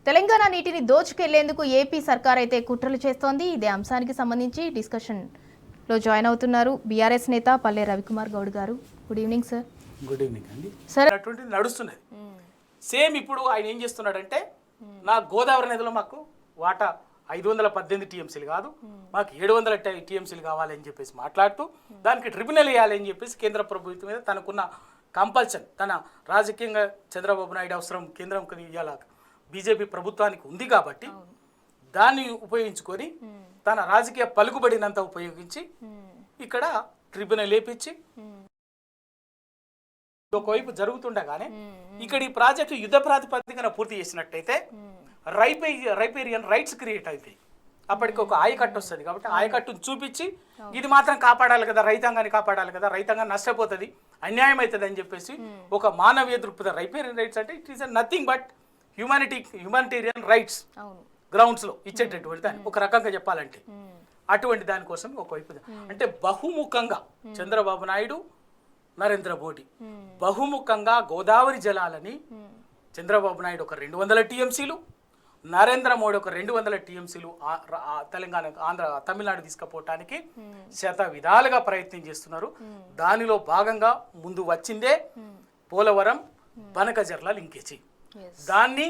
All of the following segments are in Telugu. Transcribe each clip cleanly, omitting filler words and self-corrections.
తెలంగాణ నీటిని దోచుకెళ్లేందుకు ఏపీ సర్కార్ అయితే కుట్రలు చేస్తోంది. ఇదే అంశానికి సంబంధించి డిస్కషన్ లో జాయిన్ అవుతున్నారు బీఆర్ఎస్ నేత పల్లె రవికుమార్ గౌడ్ గారు. Good evening sir. Good evening అండి. సార్ అటువంటిది నడుస్తున్నది. సేమ్ ఇప్పుడు ఆయన ఏం చేస్తున్నాడంటే నా గోదావరి నదిలో మాకు వాటా 518 టీఎంసీలు కాదు, మాకు 700 టీఎంసీలు కావాలని చెప్పేసి మాట్లాడుతూ దానికి ట్రిబ్యునల్ వేయాలని చెప్పేసి కేంద్ర ప్రభుత్వం మీద తనకున్న కంపల్షన్, తన రాజకీయంగా చంద్రబాబు నాయుడు అవసరం కేంద్రం ఇవాళ బీజేపీ ప్రభుత్వానికి ఉంది కాబట్టి దాన్ని ఉపయోగించుకొని తన రాజకీయ పలుకుబడినంత ఉపయోగించి ఇక్కడ ట్రిబ్యునల్ వేపించి ఒకవైపు జరుగుతుండగానే ఇక్కడ ఈ ప్రాజెక్టు యుద్ధ ప్రాతిపదికన పూర్తి చేసినట్టయితే రైపేరియన్ రైట్స్ క్రియేట్ అవుతాయి. అప్పటికి ఒక ఆయకట్టు వస్తుంది కాబట్టి ఆయకట్టును చూపించి ఇది మాత్రం కాపాడాలి కదా, రైతాంగాన్ని కాపాడాలి కదా, రైతాంగం నష్టపోతుంది, అన్యాయం అవుతుంది అని చెప్పేసి ఒక మానవీయ దృక్పథం. రైపేరియన్ రైట్స్ అంటే it is nothing but humanitarian rights గ్రౌండ్స్లో ఇచ్చేటటువంటి దాన్ని ఒక రకంగా చెప్పాలంటే అటువంటి దానికోసం ఒకవైపు అంటే బహుముఖంగా చంద్రబాబు నాయుడు, నరేంద్ర మోడీ బహుముఖంగా గోదావరి జలాలని చంద్రబాబు నాయుడు ఒక 200 టీఎంసీలు, నరేంద్ర మోడీ ఒక 200 టీఎంసీలు తెలంగాణ, ఆంధ్ర, తమిళనాడు తీసుకుపోవటానికి శత విధాలుగా ప్రయత్నం చేస్తున్నారు. దానిలో భాగంగా ముందు వచ్చిందే పోలవరం బనకజర్ల లింకేజీ. దాన్ని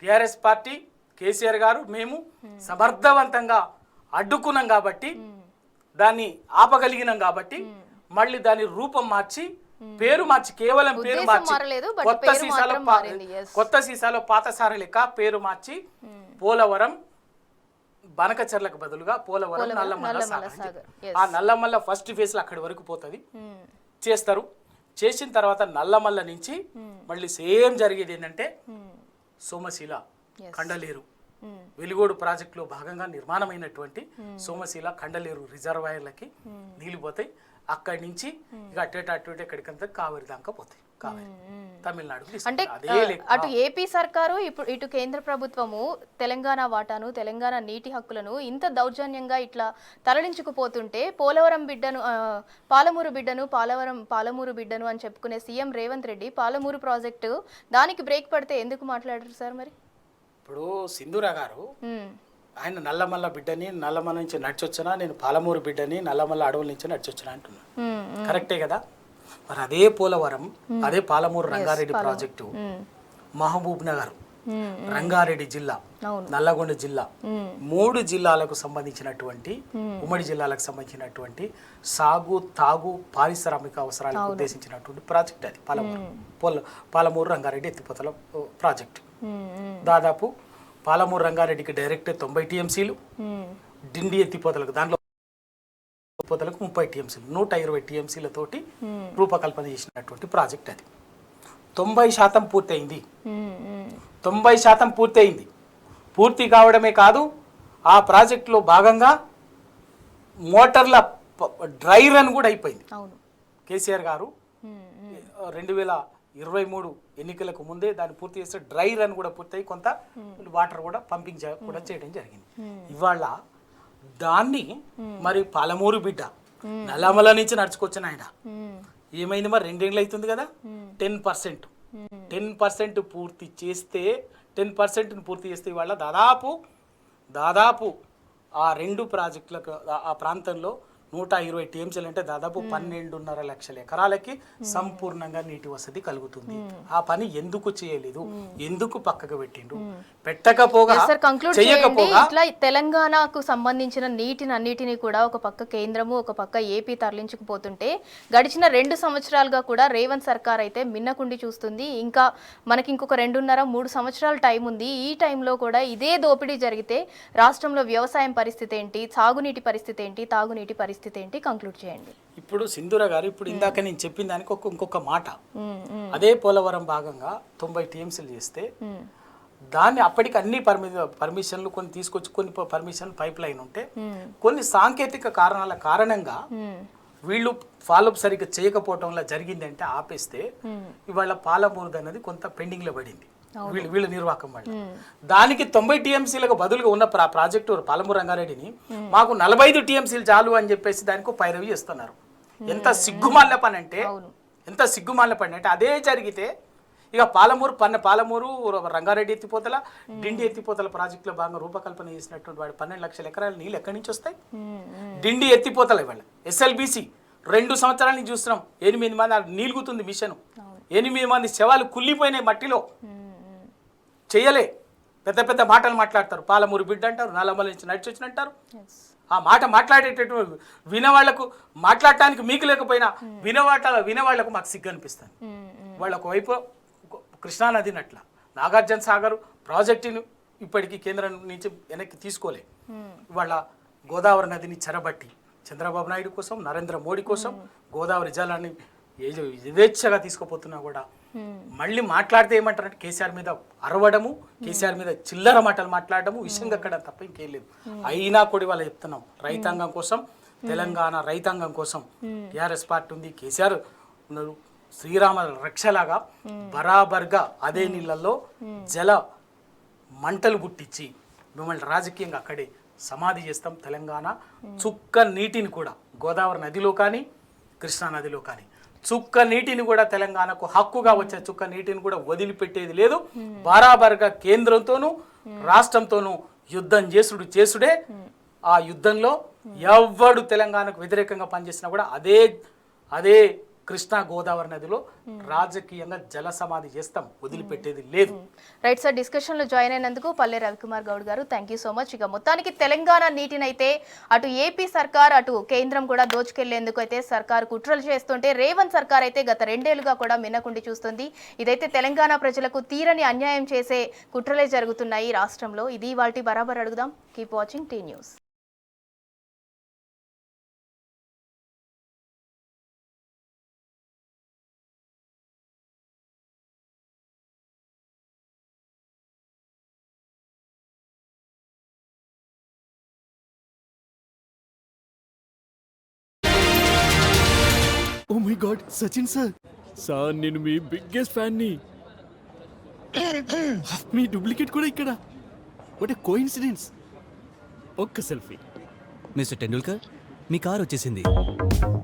టీఆర్ఎస్ పార్టీ, కేసీఆర్ గారు, మేము సమర్థవంతంగా అడ్డుకున్నాం కాబట్టి, దాన్ని ఆపగలిగినాం కాబట్టి మళ్ళీ దాని రూపం మార్చి పేరు మార్చి, కేవలం పేరు మార్చి కొత్త సీసాలో పాత సార లెక్క పేరు మార్చి పోలవరం బనకచర్లకు బదులుగా పోలవరం నల్లమల్ల సాగర్. ఆ నల్లమల్ల ఫస్ట్ ఫేజ్ లో అక్కడి వరకు పోతుంది చేస్తారు. చేసిన తర్వాత నల్లమల్ల నుంచి మళ్ళీ సేమ్ జరిగేది ఏంటంటే సోమశీల, కండలేరు, వెలుగోడు ప్రాజెక్టులో భాగంగా నిర్మాణమైనటువంటి సోమశీల, కండలేరు రిజర్వాయర్లకి నీళ్ళు పోతాయి. అక్కడి నుంచి ఇక అటు ఎక్కడికంతా కావేరి దాకా పోతాయి. కావేరి తమిళనాడు అంటే అటు ఏపీ సర్కారు, ఇటు కేంద్ర ప్రభుత్వము తెలంగాణ వాటాను, తెలంగాణ నీటి హక్కులను ఇంత దౌర్జన్యంగా ఇట్లా తరలించుకుపోతుంటే పోలవరం బిడ్డను, పాలమూరు బిడ్డను అని చెప్పుకునే సీఎం రేవంత్ రెడ్డి పాలమూరు ప్రాజెక్టు దానికి బ్రేక్ పడితే ఎందుకు మాట్లాడరు సార్? మరి ఇప్పుడు సింధూరా గారు ఆయన నల్లమల్ల బిడ్డని, నల్లమల్ల నుంచి నడిచొచ్చినా, నేను పాలమూరు బిడ్డని, నల్లమల్ల అడవుల నుంచి నడిచొచ్చినా అంటున్నాను. కరెక్టే కదా. మరి అదే పోలవరం, అదే పాలమూరు రంగారెడ్డి ప్రాజెక్టు మహబూబ్ నగర్, రంగారెడ్డి జిల్లా, నల్లగొండ జిల్లా, 3 జిల్లాలకు సంబంధించినటువంటి, ఉమ్మడి జిల్లాలకు సంబంధించినటువంటి సాగు, తాగు, పారిశ్రామిక అవసరాలకు ఉద్దేశించినటువంటి ప్రాజెక్ట్ అది పాలమూరు రంగారెడ్డి ఎత్తిపోతల ప్రాజెక్టు. దాదాపు పాలమూరు రంగారెడ్డికి డైరెక్ట్ 90 టీఎంసీలు, డిండి ఎత్తిపోతలకు దాంట్లో ఎత్తిపోతలకు 30 టీఎంసీలు, 120 టీఎంసీలతోటి రూపకల్పన చేసినటువంటి ప్రాజెక్ట్ అది. 90% పూర్తయింది. 90% పూర్తయింది. పూర్తి కావడమే కాదు, ఆ ప్రాజెక్టులో భాగంగా మోటార్ల డ్రై రన్ కూడా అయిపోయింది. కేసీఆర్ గారు 2023 ఎన్నికలకు ముందే దాన్ని పూర్తి చేస్తే డ్రై రన్ కూడా పూర్తయి కొంత వాటర్ కూడా పంపింగ్ కూడా చేయడం జరిగింది. ఇవాళ దాన్ని మరి పాలమూరు బిడ్డ నల్లమల నుంచి నడుచుకొచ్చిన ఆయన ఏమైంది మరి 2 ఏళ్ళు అవుతుంది కదా, 10% పూర్తి చేస్తే 10% పూర్తి చేస్తే ఇవాళ దాదాపు ఆ 2 ప్రాజెక్టులకు ఆ ప్రాంతంలో 120 టీఎంసీలు అంటే దాదాపు 12.5 లక్షల ఎకరాలకి సంపూర్ణంగా నీటి వసతి కలుగుతుంది. ఆ పని ఎందుకు చేయలేదు, ఎందుకు పక్కకు పెట్టిండు? పెట్టకపోగా చేయకపోగా ఇట్లా తెలంగాణకు సంబంధించిన నీటిని కూడా ఒక పక్క కేంద్రము, ఒక పక్క ఏపీ తరలించుకుపోతుంటే గడిచిన 2 సంవత్సరాలుగా కూడా రేవంత్ సర్కార్ అయితే మిన్నకుండి చూస్తుంది. ఇంకా మనకి ఇంకొక 2.5-3 సంవత్సరాల టైం ఉంది. ఈ టైంలో కూడా ఇదే దోపిడీ జరిగితే రాష్ట్రంలో వ్యవసాయం పరిస్థితి ఏంటి, సాగునీటి పరిస్థితి ఏంటి, తాగునీటి పరిస్థితి ఏంటి? కంక్లూడ్ చేయండి. ఇప్పుడు సింధూర గారు ఇప్పుడు ఇందాక నేను చెప్పిన దానికి ఇంకొక మాట, అదే పోలవరం భాగంగా 90 టీఎంసీలు చేస్తే దాన్ని అప్పటికి అన్ని పర్మిషన్లు కొన్ని తీసుకొచ్చి, కొన్ని పర్మిషన్ పైప్ లైన్ ఉంటే కొన్ని సాంకేతిక కారణాల కారణంగా వీళ్ళు ఫాలోఅప్ సరిగ్గా చేయకపోవటం వల్ల జరిగిందంటే ఆపేస్తే ఇవాళ పాలమూరు అనేది కొంత పెండింగ్ లో పడింది వీళ్ళ నిర్వాహకం వల్ల. దానికి 90 టీఎంసీలకు బదులుగా ఉన్న ప్రాజెక్టు పాలమూరు రంగారెడ్డిని మాకు 45 టీఎంసీలు చాలు అని చెప్పేసి దానికి పైరవి చేస్తున్నారు. ఎంత సిగ్గుమాల పని అంటే అదే జరిగితే ఇక పాలమూరు రంగారెడ్డి ఎత్తిపోతల డిండి ఎత్తిపోతల ప్రాజెక్టులో భాగంగా రూపకల్పన చేసినటువంటి వాడు 12 లక్షల ఎకరాల నీళ్ళు ఎక్కడి నుంచి వస్తాయి? డిండి ఎత్తిపోతల ఇవాళ ఎస్ఎల్బిసి 2 సంవత్సరాల నుంచి చూస్తున్నాం, 8 మంది నీలుగుతుంది మిషన్, 8 మంది శవాలు కుళ్ళిపోయినాయి మట్టిలో. చేయలే, పెద్ద పెద్ద మాటలు మాట్లాడతారు, పాలమూరు బిడ్డ అంటారు, నల్లమల నుంచి నడిచి వచ్చినంటారు. ఆ మాట మాట్లాడేటటువంటి వినవాళ్లకు మాట్లాడటానికి మీకు లేకపోయినా వినవాళ్లకు మాకు సిగ్గు అనిపిస్తుంది. వాళ్ళ ఒకవైపు కృష్ణానది నట్ల నాగార్జున సాగర్ ప్రాజెక్టును ఇప్పటికీ కేంద్రం నుంచి వెనక్కి తీసుకోలే. వాళ్ళ గోదావరి నదిని చెరబట్టి చంద్రబాబు నాయుడు కోసం, నరేంద్ర మోడీ కోసం గోదావరి జలాన్ని యథేచ్ఛగా తీసుకుపోతున్నా కూడా మళ్ళీ మాట్లాడితే ఏమంటారంటే కేసీఆర్ మీద అరవడము, కేసీఆర్ మీద చిల్లర మాటలు మాట్లాడడము, విషయం అక్కడ తప్ప ఇంకేం లేదు. అయినా కూడా వాళ్ళు చెప్తున్నాం, రైతాంగం కోసం, తెలంగాణ రైతాంగం కోసం టీఆర్ఎస్ పార్టీ ఉంది. కేసీఆర్ శ్రీరామ రక్షలాగా బరాబర్గా అదే నీళ్ళల్లో జల మంటలు గుట్టించి మిమ్మల్ని రాజకీయంగా అక్కడే సమాధి చేస్తాం. తెలంగాణ చుక్క నీటిని కూడా గోదావరి నదిలో కానీ కృష్ణా నదిలో కానీ చుక్క నీటిని కూడా తెలంగాణకు హక్కుగా వచ్చే చుక్క నీటిని కూడా వదిలిపెట్టేది లేదు. బరాబర్గా కేంద్రంతోనూ రాష్ట్రంతోనూ యుద్ధం చేసుడే. ఆ యుద్ధంలో ఎవ్వడు తెలంగాణకు వ్యతిరేకంగా పనిచేసినా కూడా అదే కృష్ణా గోదావరి నదిలో రాజకీయంగా జల సమాధి చేస్తాం, వదిలిపెట్టేది లేదు. రైట్ సార్, డిస్కషన్లో జాయిన్ అయినందుకు పల్లె రవికుమార్ గౌడ్ గారు థ్యాంక్ యూ సో మచ్. ఇక మొత్తానికి తెలంగాణ నీటినైతే అటు ఏపీ సర్కార్ అటు కేంద్రం కూడా దోచుకెళ్లేందుకు అయితే సర్కార్ కుట్రలు చేస్తుంటే రేవంత్ సర్కార్ అయితే గత 2 ఏళ్లుగా కూడా మిన్నకుండి చూస్తుంది. ఇదైతే తెలంగాణ ప్రజలకు తీరని అన్యాయం చేసే కుట్రలే జరుగుతున్నాయి రాష్ట్రంలో. ఇది వాటి బరాబర్ అడుగుదాం. Keep watching T news. Oh my god, Sachin sir. Sir నేను మీ బిగ్గెస్ట్ ఫ్యాన్ ని. మీ డూప్లికేట్ కూడా ఇక్కడ. What a coincidence. ఒక్క సెల్ఫీ. మిస్టర్ టెండూల్కర్, మీ కార్ వచ్చేసింది.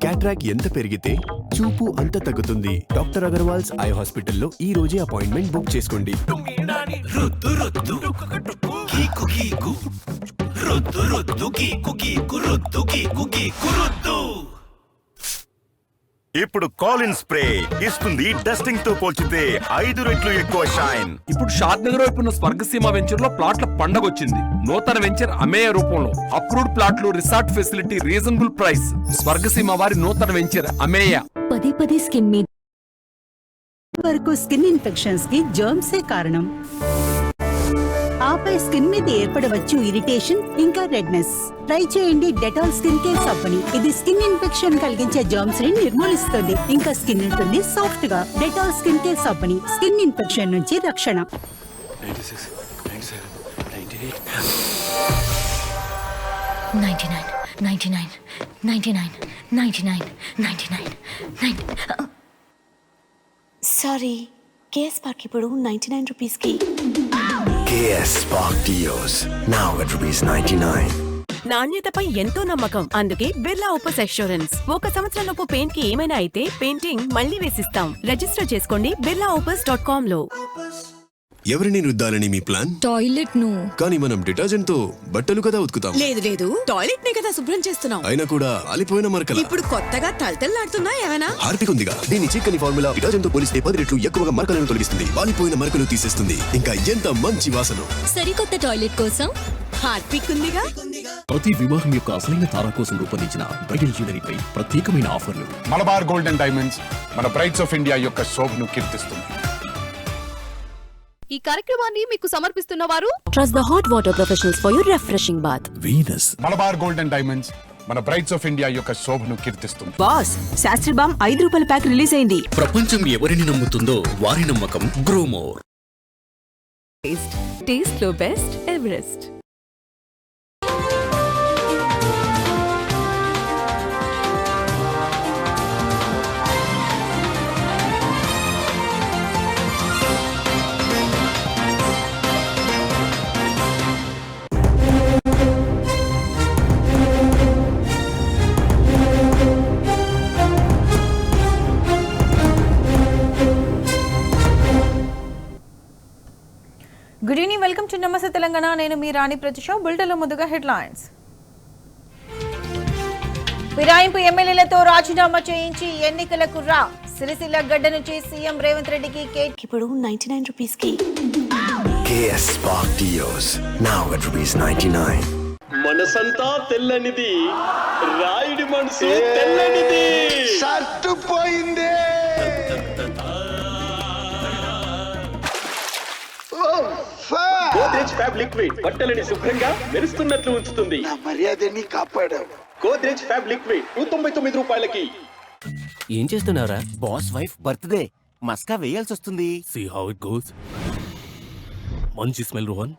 క్యాట్రాక్ ఎంత పెరిగితే చూపు అంత తగ్గుతుంది. డాక్టర్ అగర్వాల్స్ ఐ హాస్పిటల్లో ఈ రోజే అపాయింట్మెంట్ బుక్ చేసుకోండి. ఇప్పుడు కాలిన్ స్ప్రే ఇస్తుంది డస్టింగ్ తో పోల్చితే 5 రెట్లు ఎక్కువ షైన్. ఇప్పుడు షాద్ నగర్ వైపు ఉన్న స్వర్గసీమ వెంచర్ లో ప్లాట్ల పండగ వచ్చింది. నూతన వెంచర్ అమేయ రూపంలో అప్రూవ్డ్ ప్లాట్లు, resort facility, reasonable price. Swargaseema వారి నూతన వెంచర్ అమేయ. పదే స్కిన్ మీద వరకు స్కిన్ ఇన్ఫెక్షన్స్ కి జర్మ్సే కారణం. ఆపై స్కిన్ మీద ఏర్పడవచ్చు ఇరిటేషన్, ఇంకా రెడ్నెస్. ట్రై చేయండి డెటాల్ స్కిన్ కేర్ సబ్బుని. ఇది స్కిన్ ఇన్ఫెక్షన్ కలిగించే జర్మ్స్ ని నిర్మూలిస్తుంది, ఇంకా స్కిన్ ఉంటుంది సాఫ్ట్ గా. డెటాల్ స్కిన్ కేర్ సబ్బుని స్కిన్ ఇన్ఫెక్షన్ నుంచి రక్షణ. 96, 97, 98. 99, 99, 99, 99, 99. సారీ, కేఎస్ పార్క్ ఇప్పుడు 99 రూపీస్కి. KS Spark Dios now at ₹99. నాణ్యతపై ఎంతో నమ్మకం, అందుకే బిర్లా ఓపస్ అష్యూరెన్స్. 1 సంవత్సరంలోపు పెయింట్ కి ఏమైనా అయితే పెయింటింగ్ మళ్ళీ వేసిస్తాం. రిజిస్టర్ చేసుకోండి birlaopus.com లో. ఎవరిని రుద్దాలని మీ ప్లాన్? టాయిలెట్ ను. కానీ మనం డిటర్జెంట్ తో బట్టలు కదా ఉతుకుతాం. లేదు, టాయిలెట్ నే కదా శుభ్రం చేస్తున్నాం. అయినా కూడా అలిపోయిన మరకల. ఇప్పుడు కొత్తగా తలతల్లాడుతున్నా ఏమైనా? హార్పిక్ ఉందిగా, దీని చిక్కని ఫార్ములా డిటర్జెంట్ తో పోలిస్తే 10 రెట్లు ఎక్కువగా మరకలను తొలగిస్తుంది, వాలిపోయిన మరకలు తీసేస్తుంది, ఇంకా ఎంత మంచి వాసన. సరికొత్త టాయిలెట్ కోసం హార్పిక్ ఉందిగా. ప్రతి వివాహం యొక్క అసలైన తార కోసం రూపొందించిన బ్రైడల్ జ్యువెలరీపై ప్రత్యేకమైన ఆఫర్లు. మలబార్ గోల్డ్ అండ్ డైమండ్స్ మన బ్రైడ్స్ ఆఫ్ ఇండియా యొక్క శోభను కీర్తిస్తుంది. ఈ కార్యక్రమాన్ని మీకు సమర్పిస్తున్న వారు trust the hot water professionals for your refreshing bath. Venus. Malabar gold and diamonds మన బ్రైడ్స్ ఆఫ్ ఇండియా యొక్క శోభను కీర్తిస్తుంది. బాస్, శాస్త్రి బామ్ 5 రూపాయల ప్యాక్ రిలీజ్ అయింది. ప్రపంచం ఎవరిని నమ్ముతుందో వారి నమ్మకం గ్రోమోర్. టేస్ట్ లో బెస్ట్ ఎవరెస్ట్. తెలంగాణ. నేను మీ రాణి ప్రతిష. బులెటిన్లో ముందుగా హెడ్లైన్స్. ఫిరాయింపు ఎమ్మెల్యేలతో రాజీనామా చేయించి ఎన్నికలకు రా. సిరిసిల్ల గడ్డ నుంచి సీఎం రేవంత్ రెడ్డికి కేక్ ఇప్పుడు 99 రూపీస్కి. KS Spark Dios now at ₹99. మనసంతా తెల్లనిది, రాయుడి మనసు తెల్లనిది. షర్టు పోయిందే. గోద్రేజ్ ఫ్యాబ్ లిక్విడ్ బట్టలని శుభ్రంగా మెరుస్తున్నట్లు ఉంచుతుంది. మర్యాదని కాపాడావు. Godrej Fab liquid ₹99. ఏం చేస్తున్నారా? బాస్ వైఫ్ బర్త్డే మస్కా వేయాల్సి వస్తుంది. See how it goes. మంచి స్మెల్ రోహన్.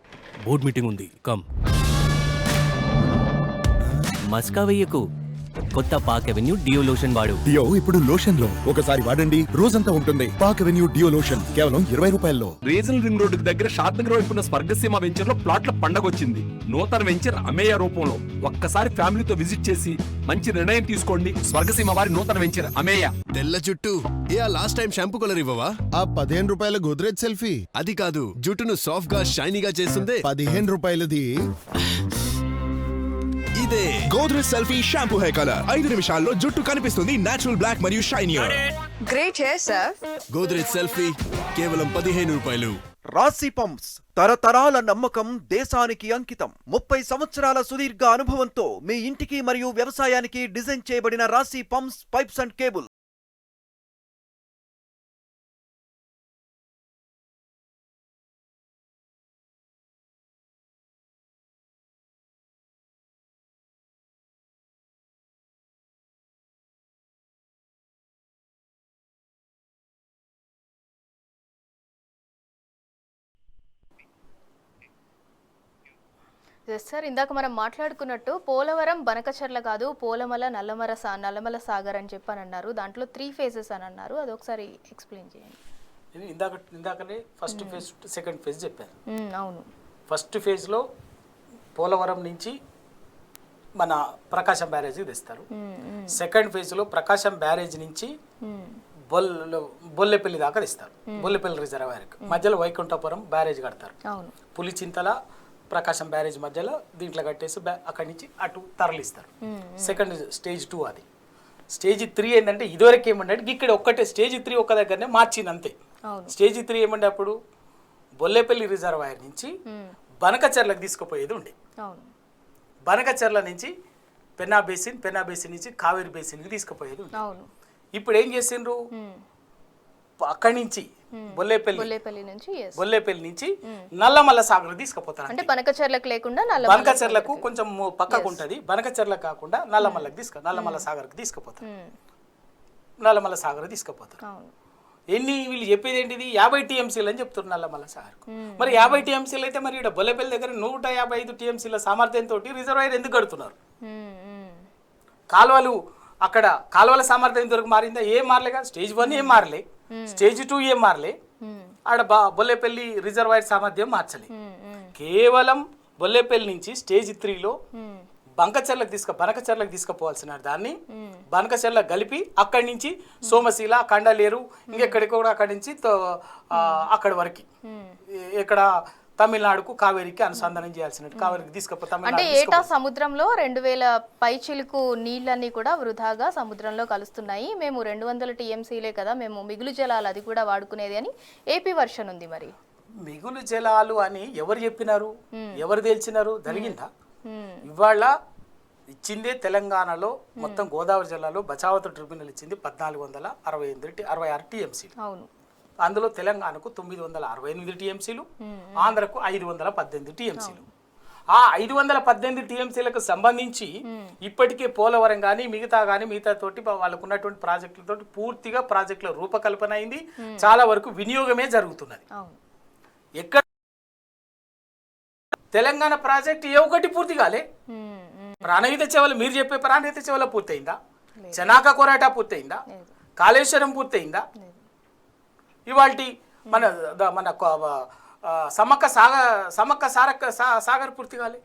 బోర్డ్ మీటింగ్ ఉంది, కమ్. మస్కా వెయ్యకు. కొత్త పాక్ అవెన్యూ డియో లోషన్ వాడు. డియో ఇప్పుడు లోషన్ లో ఒకసారి వాడండి, రోజంతా ఉంటుంది. పాక్ అవెన్యూ డియో లోషన్ కేవలం ₹20. రీజనల్ రింగ్ రోడ్డు దగ్గర షాద్నగర్ వైపు ఉన్న స్వర్గసీమ వెంచర్ లో ప్లాట్ల పండగ వచ్చింది. నూతన వెంచర్ అమేయ రూపంలో. ఒక్కసారి ఫ్యామిలీతో విజిట్ చేసి మంచి నిర్ణయం తీసుకోండి. స్వర్గసీమ వారి నూతన వెంచర్ అమేయ. తెల్ల జుట్టు లాస్ట్ టైం షాంపూ కలర్ ఇవ్వవా? ఆ ₹15 గోద్రేజ్ సెల్ఫీ అది కాదు, జుట్టును సాఫ్ట్ గా షైనీగా చేస్తుంది. ₹15 ఇదే Godrej Selfie shampoo hair colour. 5 నిమిషాల్లో జుట్టు కనిపిస్తుంది నేచురల్ బ్లాక్ మరియు shinier. Great hair sir. Godrej Selfie కేవలం ₹15. రాశి పంప్స్ తరతరాల నమ్మకం, దేశానికి అంకితం. 30 సంవత్సరాల సుదీర్ఘ అనుభవంతో మీ ఇంటికి మరియు వ్యవసాయానికి డిజైన్ చేయబడిన రాశి pumps, pipes and cable. Sir, ఇందాక మనం మాట్లాడుకున్నట్టు పోలవరం బనకచర్ల కాదు, పోలమల నల్లమల సాగర్ అని చెప్పని అన్నారు. దాంట్లో 3 phases అని అన్నారు. అది ఒకసారి ఎక్స్ప్లెయిన్ చేయండి. ఇందాకనే ఫస్ట్ ఫేజ్, సెకండ్ ఫేజ్ చెప్పారు. అవును. ఫస్ట్ ఫేజ్లో పోలవరం నుంచి మన ప్రకాశం బ్యారేజ్కి తెస్తారు. సెకండ్ ఫేజ్లో ప్రకాశం బ్యారేజ్ నుంచి బొల్లెపల్లి దాకా తెస్తారు. బొల్లెపల్లి రిజర్వాయర్కి మధ్యలో వైకుంఠపురం బ్యారేజ్ కడతారు. పులిచింతల ప్రకాశం బ్యారేజ్ మధ్యలో దీంట్లో కట్టేసి అక్కడి నుంచి అటు తరలిస్తారు. సెకండ్ స్టేజ్ 2 అది. స్టేజ్ 3 ఏంటంటే ఇదివరకు ఏమంటే ఇక్కడ ఒక్కటే స్టేజ్ 3 ఒక్క దగ్గరనే మార్చింది అంతే. స్టేజ్ 3 ఏమంటే అప్పుడు బొల్లేపల్లి రిజర్వాయర్ నుంచి బనకచెర్లకు తీసుకుపోయేది ఉండే. బనకచెర్ల నుంచి పెన్నా బేసిన్ నుంచి కావేరి బేసిన్కి తీసుకుపోయేది ఉండే. ఇప్పుడు ఏం చేసిండ్రు, అక్కడి నుంచి బొల్లేపల్లి నుంచి నల్లమల్ల సాగర్ తీసుకుపోతారు. అంటే బనకచెర్లకు లేకుండా బనకచెర్లకు కొంచెం పక్కకు ఉంటది. బనకచెర్లకు కాకుండా నల్లమల్ల సాగర్కి తీసుకుపోతారు. నల్లమల్ల సాగర్ తీసుకుపోతారు. వీళ్ళు చెప్పేది ఏంటిది, 50 TMCలు అని చెప్తున్నారు నల్లమల్ల సాగర్. మరి 50 TMCలు అయితే మరి ఇక్కడ బొల్లేపల్లి దగ్గర 155 TMCల సామర్థ్యంతో రిజర్వాయర్ ఎందుకు కడుతున్నారు? కాలువలు అక్కడ కాలువల సామర్థ్యం వరకు మారిందా? ఏం మారలే కదా. స్టేజ్ 1 ఏం మారలే, స్టేజ్ 2 ఏం మారలే. ఆడ బొల్లేపల్లి రిజర్వాయర్ సామర్థ్యం మార్చలే. కేవలం బొల్లేపల్లి నుంచి స్టేజ్ 3లో బనకచెర్లకు తీసుకుపోవాల్సిన దాన్ని బనకచెర్ల కలిపి అక్కడి నుంచి సోమశీల, కండలేరు, ఇంకెక్కడికి కూడా అక్కడి నుంచి అక్కడి వరకు ఇక్కడ తమిళనాడుకు కావేరికి అనుసంధానం చేయాల్సినట్టు కావేరికి తీసుకుపోతాం. అంటే ఏటా సముద్రంలో 2000 పైచిలుకు నీళ్ళన్నీ కూడా వృధాగా సముద్రంలో కలుస్తున్నాయి. మేము 200 TMCలే కదా, మేము మిగులు జలాలు అది కూడా వాడుకునేది అని ఏపీ వర్షన్ ఉంది. మరి మిగులు జలాలు అని ఎవరు చెప్పినారు, ఎవరు తేల్చినారు? జరిగిందా? ఇవాళ ఇచ్చిందే తెలంగాణలో మొత్తం గోదావరి జిల్లాలో బచావత ట్రిబ్యునల్ ఇచ్చింది 1466 TMCలు. అవును. అందులో తెలంగాణకు 968 TMCలు, ఆంధ్రకు 518 TMCలు. ఆ 518 TMCలకు సంబంధించి ఇప్పటికే పోలవరం కానీ మిగతా తోటి వాళ్ళకు ఉన్నటువంటి ప్రాజెక్టులతో పూర్తిగా ప్రాజెక్టుల రూపకల్పన అయింది. చాలా వరకు వినియోగమే జరుగుతున్నది. ఎక్కడ తెలంగాణ ప్రాజెక్ట్ ఏ ఒకటి పూర్తి కాలే. ప్రాణహిత చెవల, మీరు చెప్పే ప్రాణహిత చెవల పూర్తయిందా? చెనాక కొరాటా పూర్తయిందా? కాళేశ్వరం పూర్తయిందా? ఇవాల్టి మన సమ్మక్క సాగర్ పూర్తి కాలే,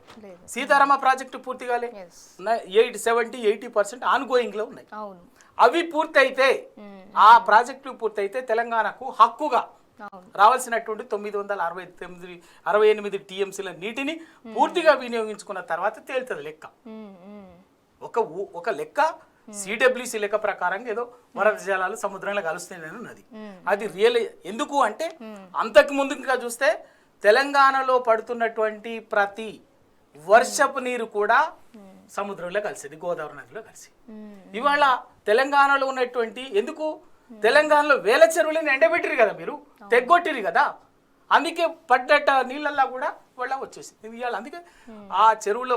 సీతారామ ప్రాజెక్టు పూర్తి కాలే. 70-80% ఆన్గోయింగ్లో ఉన్నాయి. అవి పూర్తయితే, ఆ ప్రాజెక్టులు పూర్తయితే తెలంగాణకు హక్కుగా రావాల్సినటువంటి 968 టీఎంసీల నీటిని పూర్తిగా వినియోగించుకున్న తర్వాత తేలుతుంది లెక్క. ఒక లెక్క సిడబ్ల్యూసి లెక్క ప్రకారం ఏదో వరద జలాలు సముద్రంలో కలుస్తాయని ఉన్నది. అది రియల్. ఎందుకు అంటే అంతకు ముందు ఇంకా చూస్తే తెలంగాణలో పడుతున్నటువంటి ప్రతి వర్షపు నీరు కూడా సముద్రంలో కలిసేది, గోదావరి నదిలో కలిసి. ఇవాళ తెలంగాణలో ఉన్నటువంటి ఎందుకు తెలంగాణలో వేల చెరువులను ఎండబెట్టిరు కదా, మీరు తెగ్గొట్టిరు కదా, అందుకే పడ్డట నీళ్ళల్లా కూడా వాళ్ళ వచ్చేసింది ఇవాళ. అందుకే ఆ చెరువులో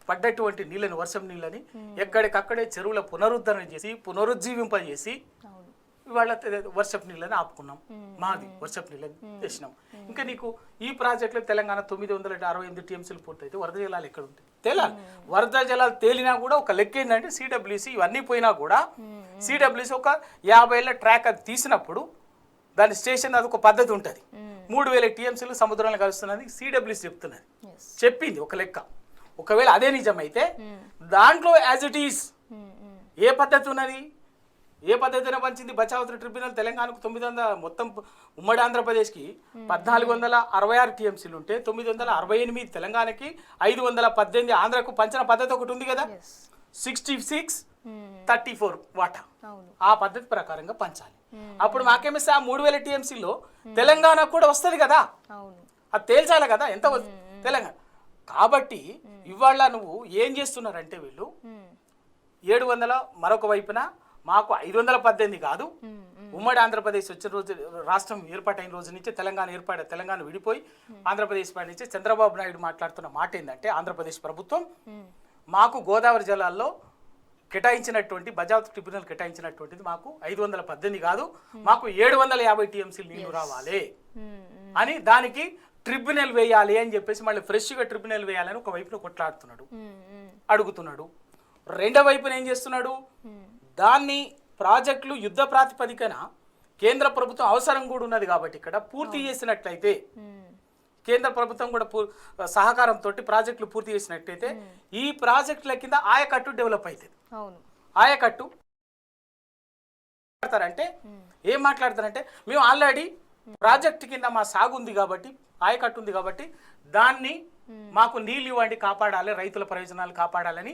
పడ్డటువంటి నీళ్ళని, వర్షం నీళ్ళని ఎక్కడికక్కడే చెరువుల పునరుద్ధరణ చేసి పునరుజ్జీవింపజేసి ఇవాళ వర్షపు నీళ్ళని ఆపుకున్నాం. మాది వర్షపు నీళ్ళని తెచ్చినాం. ఇంకా నీకు ఈ ప్రాజెక్టులో తెలంగాణ 968 టీఎంసీలు పూర్తయితే వరద జలాలు ఎక్కడ ఉంటాయి? తేలాలి. వరద జలాలు తేలినా కూడా ఒక లెక్క ఏంటంటే సిడబ్ల్యూసి ఇవన్నీ పోయినా కూడా సిడబ్ల్యూసి ఒక 50 ఏళ్ళ ట్రాక్ అది తీసినప్పుడు దాని స్టేషన్ అది ఒక పద్ధతి ఉంటుంది. 3000 టీఎంసీలు సముద్రంలో కలుస్తున్నది సిడబ్ల్యూసి చెప్తున్నది, చెప్పింది ఒక లెక్క. ఒకవేళ అదే నిజమైతే దాంట్లో యాజ్ ఇట్ ఈస్ ఏ పద్ధతి ఉన్నది, ఏ పద్ధతిలో పంచింది బచావతి ట్రిబ్యునల్ తెలంగాణకు 900 మొత్తం ఉమ్మడి ఆంధ్రప్రదేశ్కి 1466 టీఎంసీలు ఉంటే 968 తెలంగాణకి 518 ఆంధ్రకు పంచిన పద్ధతి ఒకటి ఉంది కదా, 66-34 వాటా. ఆ పద్ధతి ప్రకారంగా పంచాలి. అప్పుడు మాకేమిస్తే ఆ 3000 టీఎంసీలో తెలంగాణకు కూడా వస్తుంది కదా, అది తేల్చాలి కదా ఎంత తెలంగాణ. కాబట్టి ఇవాళ నువ్వు ఏం చేస్తున్నారంటే వీళ్ళు 700 మరొక వైపున మాకు 518 కాదు, ఉమ్మడి ఆంధ్రప్రదేశ్ వచ్చిన రోజు రాష్ట్రం ఏర్పాటైన రోజు నుంచి తెలంగాణ విడిపోయి ఆంధ్రప్రదేశ్ పై నుంచి చంద్రబాబు నాయుడు మాట్లాడుతున్న మాట ఏంటంటే ఆంధ్రప్రదేశ్ ప్రభుత్వం మాకు గోదావరి జలాల్లో కేటాయించినటువంటి బచావతి ట్రిబ్యునల్ కేటాయించినటువంటిది మాకు 518 కాదు, మాకు 750 టీఎంసీలు నీళ్లు రావాలి అని దానికి ట్రిబ్యునల్ వేయాలి అని చెప్పేసి మళ్ళీ ఫ్రెష్గా ట్రిబ్యునల్ వేయాలని ఒక వైపున కొట్లాడుతున్నాడు, అడుగుతున్నాడు. రెండో వైపున ఏం చేస్తున్నాడు, దాన్ని ప్రాజెక్టులు యుద్ధ ప్రాతిపదికన కేంద్ర ప్రభుత్వం అవసరం కూడా ఉన్నది కాబట్టి ఇక్కడ పూర్తి చేసినట్లయితే కేంద్ర ప్రభుత్వం కూడా సహకారంతో ప్రాజెక్టులు పూర్తి చేసినట్లయితే ఈ ప్రాజెక్టుల కింద ఆయకట్టు డెవలప్ అవుతుంది. ఆయకట్టు ఏం మాట్లాడతారంటే మేము ఆల్రెడీ ప్రాజెక్ట్ కింద మా సాగు ఉంది కాబట్టి ఆయకట్టు ఉంది కాబట్టి దాన్ని మాకు నీళ్ళు ఇవ్వండి, కాపాడాలి, రైతుల ప్రయోజనాలు కాపాడాలని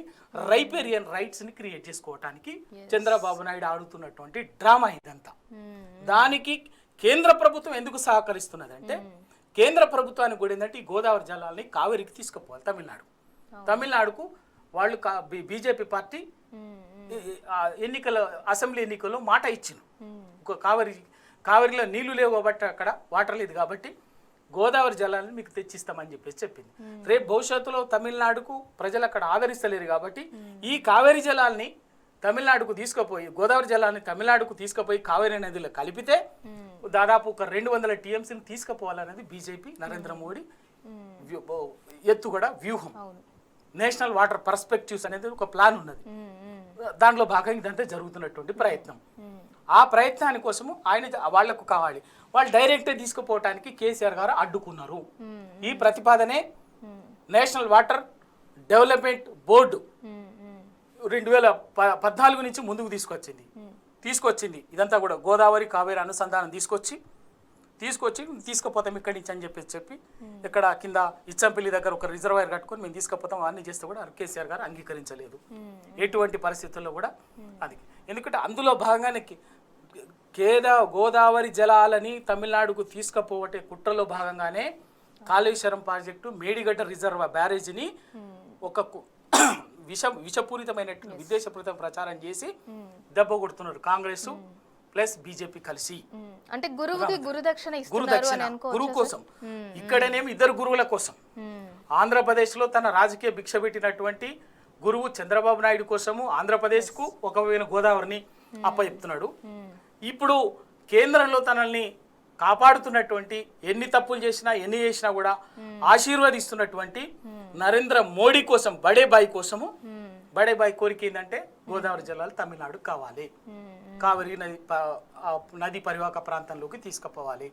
రైపేరియన్ రైట్స్ ని క్రియేట్ చేసుకోవటానికి చంద్రబాబు నాయుడు ఆడుతున్నటువంటి డ్రామా ఇదంతా. దానికి కేంద్ర ప్రభుత్వం ఎందుకు సహకరిస్తున్నది అంటే కేంద్ర ప్రభుత్వానికి కూడా ఏంటంటే ఈ గోదావరి జలాల్ని కావేరికి తీసుకుపోవాలి. తమిళనాడుకు వాళ్ళు బీజేపీ పార్టీ అసెంబ్లీ ఎన్నికల్లో మాట ఇచ్చింది, కావేరిలో నీళ్లు లేవు కాబట్టి అక్కడ వాటర్ లేదు కాబట్టి గోదావరి జలాలను మీకు తెచ్చిస్తామని చెప్పేసి చెప్పింది. రేపు భవిష్యత్తులో తమిళనాడుకు ప్రజలు అక్కడ ఆదరిస్తలేరు కాబట్టి ఈ కావేరి జలాల్ని తమిళనాడుకు తీసుకుపోయి గోదావరి జలాన్ని తమిళనాడుకు తీసుకుపోయి కావేరి నదిలో కలిపితే దాదాపు ఒక 200 టీఎంసీని తీసుకుపోవాలనేది బీజేపీ నరేంద్ర మోడీ ఎత్తుగడ వ్యూహం. నేషనల్ వాటర్ పర్స్పెక్టివ్స్ అనేది ఒక ప్లాన్ ఉన్నది, దాంట్లో భాగంగా ఇదంతా జరుగుతున్నటువంటి ప్రయత్నం. ఆ ప్రయత్నాని కోసము వాళ్లకు కావాలి, వాళ్ళు డైరెక్ట్గా తీసుకుపోవటానికి కేసీఆర్ గారు అడ్డుకున్నారు. ఈ ప్రతిపాదనే నేషనల్ వాటర్ డెవలప్మెంట్ బోర్డు 2014 నుంచి ముందుకు తీసుకొచ్చింది. ఇదంతా కూడా గోదావరి కావేరి అనుసంధానం తీసుకొచ్చి తీసుకుపోతాం ఇక్కడి నుంచి అని చెప్పి ఇక్కడ కింద ఇచ్చంపల్లి దగ్గర ఒక రిజర్వాయర్ కట్టుకొని మేము తీసుకుపోతాం అన్నీ చేస్తే కూడా కేసీఆర్ గారు అంగీకరించలేదు ఎటువంటి పరిస్థితుల్లో కూడా. అది ఎందుకంటే అందులో భాగంగానే గోదావరి జలాలని తమిళనాడుకు తీసుకుపోవటే కుట్రలో భాగంగానే కాళేశ్వరం ప్రాజెక్టు మేడిగడ్డ బ్యారేజీని ఒక విషపూరితమైనటువంటి విద్వేషపూరిత ప్రచారం చేసి దెబ్బ కొడుతున్నారు కాంగ్రెస్ ప్లస్ బీజేపీ కలిసి. అంటే గురుదక్షిణ గురువు కోసం ఇక్కడనేమి ఇద్దరు గురువుల కోసం. ఆంధ్రప్రదేశ్ లో తన రాజకీయ భిక్ష పెట్టినటువంటి గురువు చంద్రబాబు నాయుడు కోసము ఆంధ్రప్రదేశ్ కు ఒకవైన గోదావరిని అప్పచెప్తున్నాడు. ఇప్పుడు కేంద్రంలో తనల్ని కాపాడుతున్నటువంటి ఎన్ని తప్పులు చేసినా ఎన్ని చేసినా కూడా ఆశీర్వదిస్తున్నటువంటి నరేంద్ర మోడీ కోసం బడే బాయ్ కోరిక ఏంటంటే గోదావరి జలాలు తమిళనాడు కావాలి, కావేరి నది పరివాహక ప్రాంతంలోకి తీసుకుపోవాలి.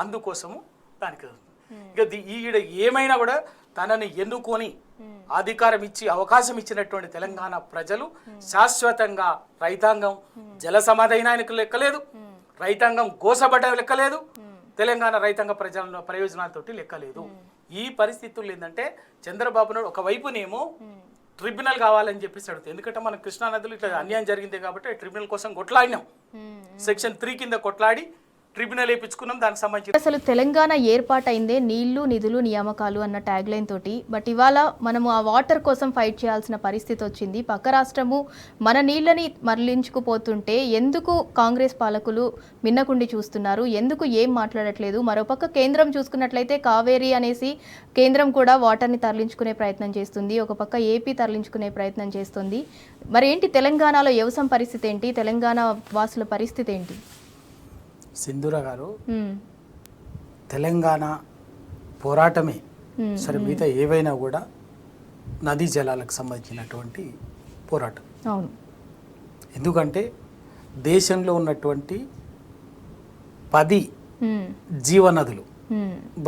అందుకోసము దానికి ఇక ఈడ ఏమైనా కూడా తనని ఎన్నుకొని అధికారం ఇచ్చి అవకాశం ఇచ్చినటువంటి తెలంగాణ ప్రజలు శాశ్వతంగా రైతాంగం జల సమాధైనానికి లెక్కలేదు, రైతాంగం గోసబడ్డ లెక్కలేదు, తెలంగాణ రైతాంగ ప్రయోజనాలతోటి లెక్కలేదు. ఈ పరిస్థితుల్లో ఏంటంటే చంద్రబాబు నాయుడు ఒకవైపునేమో ట్రిబ్యునల్ కావాలని చెప్పేసి అడుగుతుంది. ఎందుకంటే మన కృష్ణానదిలో ఇట్లా అన్యాయం జరిగింది కాబట్టి ట్రిబ్యునల్ కోసం కొట్లాడినాం. సెక్షన్ 3 కింద కొట్లాడి ట్రిబ్యునల్ వేయించుకున్నాం. దానికి సంబంధించి అసలు తెలంగాణ ఏర్పాటైందే నీళ్లు నిధులు నియామకాలు అన్న ట్యాగ్ లైన్ తోటి. బట్ ఇవాళ మనము ఆ వాటర్ కోసం ఫైట్ చేయాల్సిన పరిస్థితి వచ్చింది. పక్క రాష్ట్రము మన నీళ్ళని మరలించుకుపోతుంటే ఎందుకు కాంగ్రెస్ పాలకులు మిన్నకుండి చూస్తున్నారు, ఎందుకు ఏం మాట్లాడట్లేదు? మరోపక్క కేంద్రం చూసుకున్నట్లయితే కావేరీ అనేసి కేంద్రం కూడా వాటర్ని తరలించుకునే ప్రయత్నం చేస్తుంది, ఒక పక్క ఏపీ తరలించుకునే ప్రయత్నం చేస్తుంది. మరి ఏంటి తెలంగాణలో వ్యవసాయ పరిస్థితి ఏంటి, తెలంగాణ వాసుల పరిస్థితి ఏంటి? సింధూర గారు, తెలంగాణ పోరాటమే సరే, మిగతా ఏవైనా కూడా నదీ జలాలకు సంబంధించినటువంటి పోరాటం. అవును. ఎందుకంటే దేశంలో ఉన్నటువంటి 10 జీవనదులు,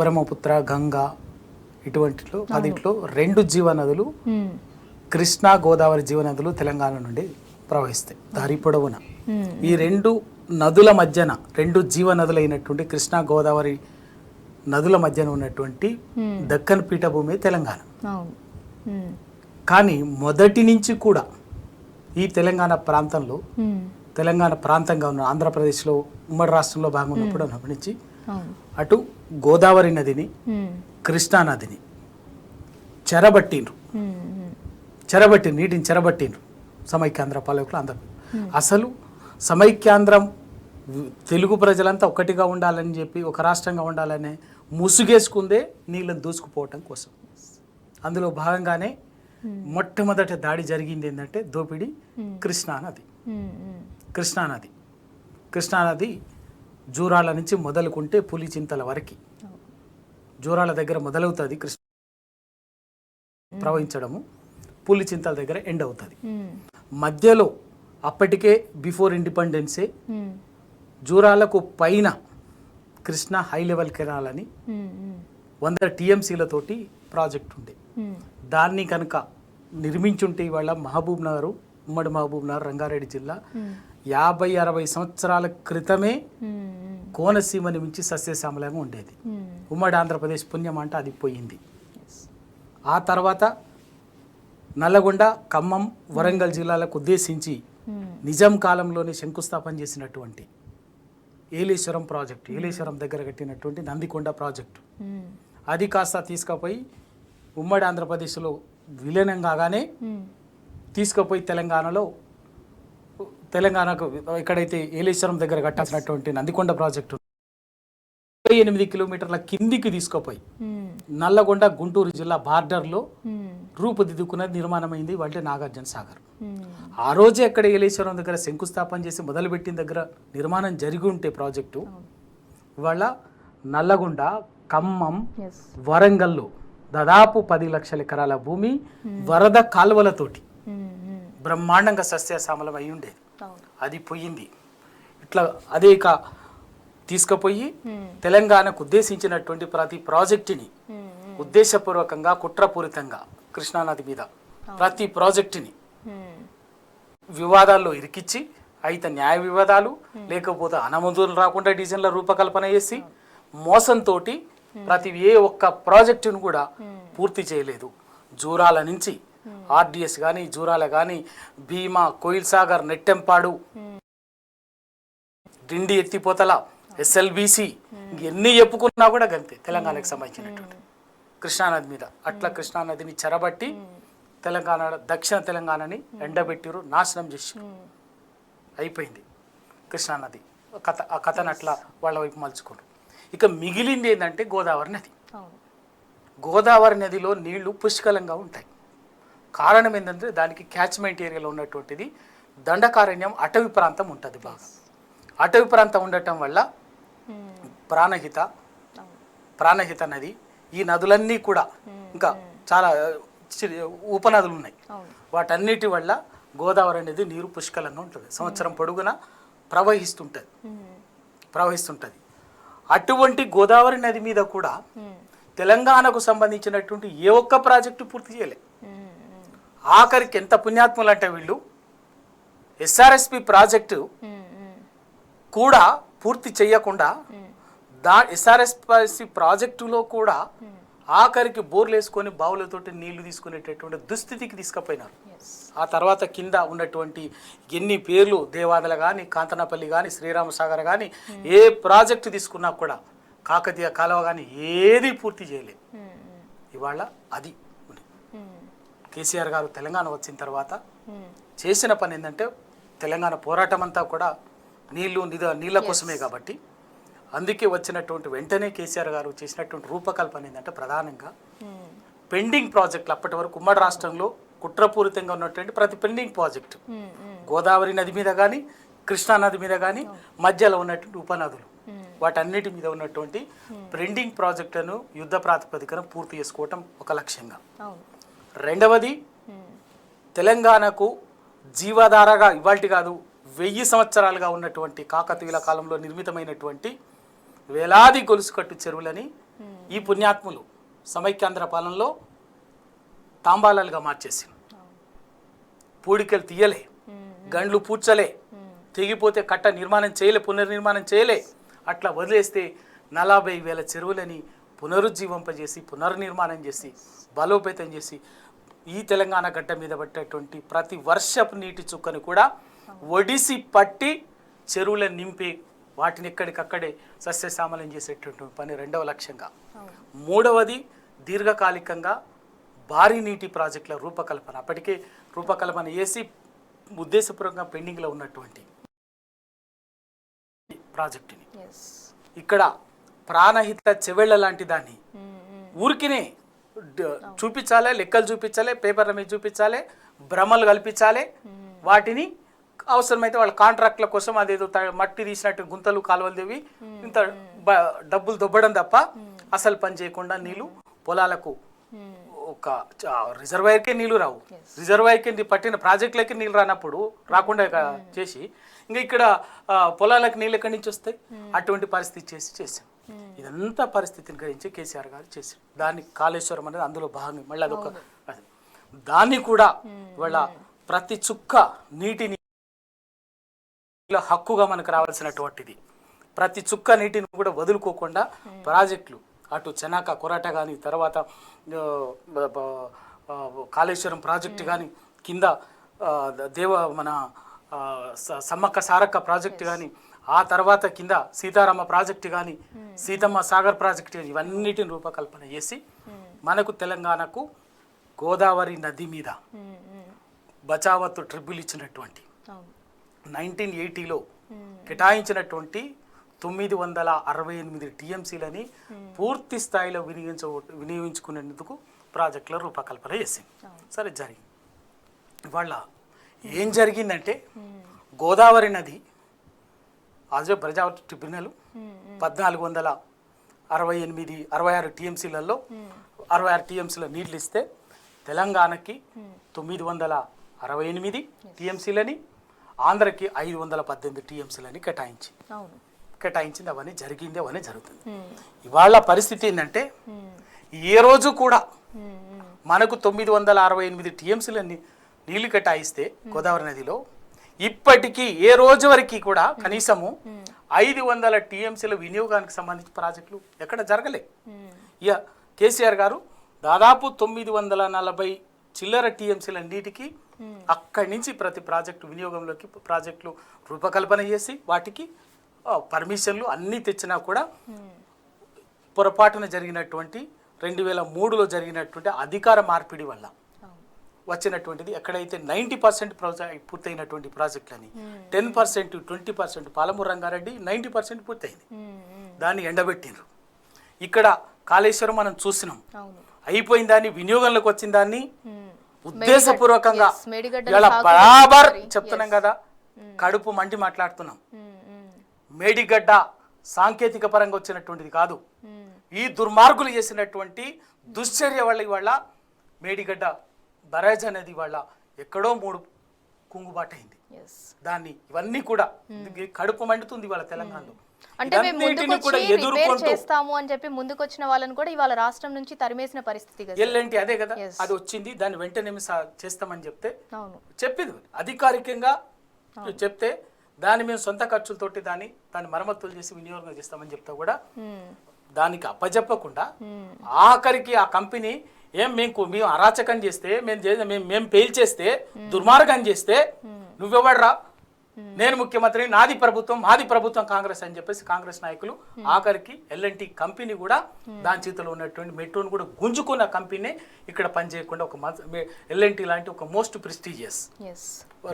బ్రహ్మపుత్ర, గంగా, ఇటువంటిలో 10లో 2 జీవనదులు కృష్ణా గోదావరి జీవనదులు తెలంగాణ నుండి ప్రవహిస్తాయి దారి పొడవున. ఈ 2 నదుల మధ్యన 2 జీవనదులైనటువంటి కృష్ణా గోదావరి నదుల మధ్యన ఉన్నటువంటి దక్కన్ పీఠభూమి తెలంగాణ. కానీ మొదటి నుంచి కూడా ఈ తెలంగాణ ప్రాంతంలో, తెలంగాణ ప్రాంతంగా ఉన్న ఆంధ్రప్రదేశ్లో ఉమ్మడి రాష్ట్రంలో భాగం ఉన్నప్పుడు అప్పటి నుంచి అటు గోదావరి నదిని, కృష్ణా నదిని నీటిని చెరబట్టిండ్రు సమైక్యాంధ్ర పాలకులు. అందరూ అసలు సమైక్యాంధ్రం తెలుగు ప్రజలంతా ఒకటిగా ఉండాలని చెప్పి, ఒక రాష్ట్రంగా ఉండాలనే ముసుగేసుకుందే నీళ్ళని దూసుకుపోవటం కోసం. అందులో భాగంగానే మొట్టమొదటి దాడి జరిగింది ఏంటంటే దోపిడీ కృష్ణానది జూరాల నుంచి మొదలుకుంటే పులిచింతల వరకు, జూరాల దగ్గర మొదలవుతుంది కృష్ణ ప్రవహించడము, పులిచింతల దగ్గర ఎండ్ అవుతుంది. మధ్యలో అప్పటికే బిఫోర్ ఇండిపెండెన్సే జూరాలకు పైన కృష్ణా హై లెవెల్ కెనాల్ అని 100 TMCలతోటి ప్రాజెక్ట్ ఉండే. దాన్ని కనుక నిర్మించుంటే ఇవాళ ఉమ్మడి మహబూబ్ నగర్, రంగారెడ్డి జిల్లా 50-60 సంవత్సరాల క్రితమే కోనసీమని మించి సస్యశ్యామలంగా ఉండేది. ఉమ్మడి ఆంధ్రప్రదేశ్ పుణ్యం అంటే అది పోయింది. ఆ తర్వాత నల్లగొండ, ఖమ్మం, వరంగల్ జిల్లాలకు ఉద్దేశించి నిజాం కాలంలోనే శంకుస్థాపన చేసినటువంటి ఏలేశ్వరం ప్రాజెక్టు, ఏలేశ్వరం దగ్గర కట్టినటువంటి నందికొండ ప్రాజెక్టు, అది కాస్త తీసుకుపోయి ఉమ్మడి ఆంధ్రప్రదేశ్లో విలీనం కాగానే తీసుకుపోయి తెలంగాణకు ఎక్కడైతే ఏలేశ్వరం దగ్గర కట్టాల్సినటువంటి నందికొండ ప్రాజెక్టు 8 కిలోమీటర్ల కిందికి తీసుకుపోయి నల్లగొండ గుంటూరు జిల్లా బార్డర్లో రూపుదిద్దుకున్నది నిర్మాణమైంది అంటే నాగార్జున సాగర్. ఆ రోజే అక్కడ ఏలేశ్వరం దగ్గర శంకుస్థాపన చేసి మొదలుపెట్టిన దగ్గర నిర్మాణం జరిగి ఉంటే ప్రాజెక్టు ఇవాళ నల్లగొండ, ఖమ్మం, వరంగల్లో దాదాపు 10 లక్షల ఎకరాల భూమి వరద కాలువలతోటి బ్రహ్మాండంగా సస్యశ్యామలం అయి ఉండేది. అది పోయింది. ఇట్లా అదే తీసుకుపోయి తెలంగాణకు ఉద్దేశించినటువంటి ప్రతి ప్రాజెక్టుని ఉద్దేశపూర్వకంగా, కుట్రపూరితంగా కృష్ణానది మీద ప్రతి ప్రాజెక్టుని వివాదాల్లో ఇరికిచ్చి, అయితే న్యాయ వివాదాలు లేకపోతే అనుమతులు రాకుండా డిజైన్ల రూపకల్పన చేసి మోసంతో ప్రతి ఒక్క ప్రాజెక్టును కూడా పూర్తి చేయలేదు. జూరాల నుంచి ఆర్డిఎస్ కానీ, జూరాల కానీ, భీమా, కోయిల్ సాగర్, నెట్టెంపాడు, డిండి ఎత్తిపోతల, SLBC, ఎన్ని చెప్పుకున్నా కూడా గంతే తెలంగాణకు సంబంధించినటువంటి కృష్ణానది మీద. అట్లా కృష్ణానదిని చెరబట్టి దక్షిణ తెలంగాణని ఎండబెట్టిరు, నాశనం చేసారు. అయిపోయింది కృష్ణానది కథ. ఆ కథను అట్లా వాళ్ళ వైపు మలుచుకోరు. ఇక మిగిలింది ఏంటంటే గోదావరి నది. గోదావరి నదిలో నీళ్లు పుష్కలంగా ఉంటాయి. కారణం ఏంటంటే దానికి క్యాచ్మెంట్ ఏరియాలో ఉన్నటువంటిది దండకారణ్యం, అటవీ ప్రాంతం ఉంటుంది బాగా. అటవీ ప్రాంతం ఉండటం వల్ల ప్రాణహిత నది, ఈ నదులన్నీ కూడా ఇంకా చాలా ఉపనదులు ఉన్నాయి. వాటన్నిటి వల్ల గోదావరి అనేది నీరు పుష్కలంగా ఉంటుంది, సంవత్సరం పొడుగున ప్రవహిస్తుంటుంది. అటువంటి గోదావరి నది మీద కూడా తెలంగాణకు సంబంధించినటువంటి ఏ ఒక్క ప్రాజెక్టు పూర్తి చేయలే. ఆఖరికి ఎంత పుణ్యాత్ములు అంటే వీళ్ళు SRSP ప్రాజెక్టు కూడా పూర్తి చేయకుండా ఎస్ఆర్ఎస్పి ప్రాజెక్టులో కూడా ఆఖరికి బోర్లు వేసుకొని బావులతోటి నీళ్లు తీసుకునేటటువంటి దుస్థితికి తీసుకుపోయినారు. ఆ తర్వాత కింద ఉన్నటువంటి ఎన్ని పేర్లు దేవాదల కానీ, కాంతనపల్లి కానీ, శ్రీరామసాగర్ కానీ, ఏ ప్రాజెక్టు తీసుకున్నా కూడా కాకతీయ కాలువ కానీ ఏది పూర్తి చేయలేదు. ఇవాళ అది కేసీఆర్ గారు తెలంగాణ వచ్చిన తర్వాత చేసిన పని ఏంటంటే, తెలంగాణ పోరాటం అంతా కూడా నీళ్ళ కోసమే కాబట్టి అందుకే వచ్చినటువంటి వెంటనే కేసీఆర్ గారు చేసినటువంటి రూపకల్పన ఏంటంటే, ప్రధానంగా పెండింగ్ ప్రాజెక్టులు అప్పటి వరకు ఉమ్మడి రాష్ట్రంలో కుట్రపూరితంగా ఉన్నటువంటి ప్రతి పెండింగ్ ప్రాజెక్టు, గోదావరి నది మీద కానీ, కృష్ణా నది మీద కానీ, మధ్యలో ఉన్నటువంటి ఉపనదులు, వాటన్నిటి మీద ఉన్నటువంటి పెండింగ్ ప్రాజెక్టులను యుద్ధ ప్రాతిపదికన పూర్తి చేసుకోవటం ఒక లక్ష్యంగా. రెండవది, తెలంగాణకు జీవాధారగా ఇవాల్టి కాదు 1000 సంవత్సరాలుగా ఉన్నటువంటి కాకతీయుల కాలంలో నిర్మితమైనటువంటి వేలాది గొలుసుకట్టు చెరువులని ఈ పుణ్యాత్ములు సమైక్యాంధ్ర పాలనలో తాంబాలాలుగా మార్చేసి, పూడికలు తీయలే, గండ్లు పూడ్చలే, తెగిపోతే కట్ట నిర్మాణం చేయలే, పునర్నిర్మాణం చేయలే, అట్లా వదిలేస్తే 40,000 చెరువులని పునరుజ్జీవింపజేసి, పునర్నిర్మాణం చేసి, బలోపేతం చేసి, ఈ తెలంగాణ గడ్డ మీద పట్టేటువంటి ప్రతి వర్షపు నీటి చుక్కను కూడా ఒడిసి పట్టి చెరువులను నింపి వాటిని ఎక్కడికక్కడే సస్యశ్యామలం చేసేటువంటి పని రెండవ లక్ష్యంగా. మూడవది, దీర్ఘకాలికంగా భారీ నీటి ప్రాజెక్టుల రూపకల్పన. అప్పటికే రూపకల్పన చేసి ఉద్దేశపూర్వకంగా పెండింగ్లో ఉన్నటువంటి ప్రాజెక్టుని ఇక్కడ ప్రాణహిత చెవెళ్ళ లాంటి దాన్ని ఊరికినే చూపించాలి, లెక్కలు చూపించాలి, పేపర్ల మీద చూపించాలి, భ్రమలు కల్పించాలి, వాటిని అవసరమైతే వాళ్ళ కాంట్రాక్ట్ల కోసం అదేదో మట్టి తీసినట్టు గుంతలు కాలువలు దేవి ఇంత డబ్బులు దొబ్బడం తప్ప అసలు పని చేయకుండా నీళ్ళు పొలాలకు ఒక రిజర్వాయర్కే నీళ్లు రావు, రిజర్వాయర్కి పట్టిన ప్రాజెక్టులకి నీళ్ళు రానప్పుడు రాకుండా చేసి ఇంకా ఇక్కడ పొలాలకు నీళ్ళు ఎక్కడి నుంచి వస్తాయి, అటువంటి పరిస్థితి చేసాం. ఇదంతా పరిస్థితిని గ్రహించి కేసీఆర్ గారు చేశారు. దాన్ని కాళేశ్వరం అనేది అందులో భాగంగా మళ్ళీ అదొక దాన్ని కూడా ఇవాళ ప్రతి చుక్క నీటిని హక్కుగా మనకు రావాల్సినటువంటిది, ప్రతి చుక్క నీటిని కూడా వదులుకోకుండా ప్రాజెక్టులు అటు చెనాక కొరాట కానీ, తర్వాత కాళేశ్వరం ప్రాజెక్టు కానీ, కింద మన సమ్మక్క సారక్క ప్రాజెక్టు కానీ, ఆ తర్వాత కింద సీతారామ ప్రాజెక్టు కానీ, సీతమ్మ సాగర్ ప్రాజెక్టు కానీ, ఇవన్నిటిని రూపకల్పన చేసి మనకు తెలంగాణకు గోదావరి నది మీద బచావత్తు ట్రిబ్యుల్ ఇచ్చినటువంటి 1980లో కేటాయించినటువంటి 968 టీఎంసీలని పూర్తి స్థాయిలో వినియోగించుకునేందుకు ప్రాజెక్టుల రూపకల్పన చేసింది. సరే జరిగింది. ఇవాళ ఏం జరిగిందంటే, గోదావరి నది ఆజో ప్రజావతి ట్రిబ్యునల్ 1466 టీఎంసీలలో 66 టీఎంసీల నీళ్ళు ఇస్తే తెలంగాణకి 968 టీఎంసీలని, ఆంధ్రకి 518 టీఎంసీలని కేటాయించింది. అవన్నీ జరిగింది, అవన్నీ జరుగుతుంది. ఇవాళ పరిస్థితి ఏంటంటే, ఏ రోజు కూడా మనకు 968 టీఎంసీలని నీళ్లు కేటాయిస్తే గోదావరి నదిలో ఇప్పటికీ ఏ రోజు వరకు కూడా కనీసము 500 టీఎంసీల వినియోగానికి సంబంధించి ప్రాజెక్టులు ఎక్కడ జరగలే. ఇక కేసీఆర్ గారు దాదాపు 940 చిల్లర టీఎంసీల నీటికి అక్కడి నుంచి ప్రతి ప్రాజెక్టు వినియోగంలోకి ప్రాజెక్టులు రూపకల్పన చేసి వాటికి పర్మిషన్లు అన్నీ తెచ్చినా కూడా పొరపాటున జరిగినటువంటి 2003లో జరిగినటువంటి అధికార మార్పిడి వల్ల వచ్చినటువంటిది. ఎక్కడైతే 90% పూర్తయినటువంటి ప్రాజెక్టులని 10%, 20% పాలమూరు రంగారెడ్డి 90% పూర్తయింది, దాన్ని ఎండబెట్టిండ్రు. ఇక్కడ కాళేశ్వరం మనం చూసినాం, అయిపోయిన దాన్ని వినియోగంలోకి వచ్చిన దాన్ని ఉద్దేశపూర్వకంగా ఇలా బరాబర్ చెప్తున్నాం కదా, కడుపు మండి మాట్లాడుతున్నాం. మేడిగడ్డ సాంకేతిక పరంగా వచ్చినటువంటిది కాదు, ఈ దుర్మార్గులు చేసినటువంటి దుశ్చర్య వల్ల ఇవాళ మేడిగడ్డ బరాజ్ అనేది ఇవాళ ఎక్కడో 3 కుంగుబాటైంది. దాన్ని ఇవన్నీ కూడా కడుపు మండుతుంది ఇవాళ తెలంగాణలో. అంటే మేము రిపేర్ చేస్తాము అని చెప్పి ముందుకు వచ్చిన వాళ్ళని కూడా ఇవాళ రాష్ట్రం నుంచి తరిమేసిన పరిస్థితి కదా. ఎల్ఎన్టీ అదే కదా, అది వచ్చింది, దాన్ని వెంటనే చేస్తామని చెప్తే చెప్పింది అధికారికంగా చెప్తే దాన్ని మేము సొంత ఖర్చులతోటి దాన్ని మరమ్మతులు చేసి వినియోగం చేస్తామని చెప్తా కూడా దానికి అప్పచెప్పకుండా ఆఖరికి ఆ కంపెనీ మేము అరాచకం చేస్తే మేము పేల్ చేస్తే దుర్మార్గం చేస్తే నువ్వెవడరా, నేను ముఖ్యమంత్రి, మాది ప్రభుత్వం కాంగ్రెస్ అని చెప్పేసి కాంగ్రెస్ నాయకులు ఆఖరికి ఎల్ఎన్టీ కంపెనీ కూడా దాని చేతిలో ఉన్నటువంటి మెట్రోను కూడా గుంజుకున్న కంపెనీ ఇక్కడ పనిచేయకుండా ఒక ఎల్ఎన్టీ లాంటి ఒక most prestigious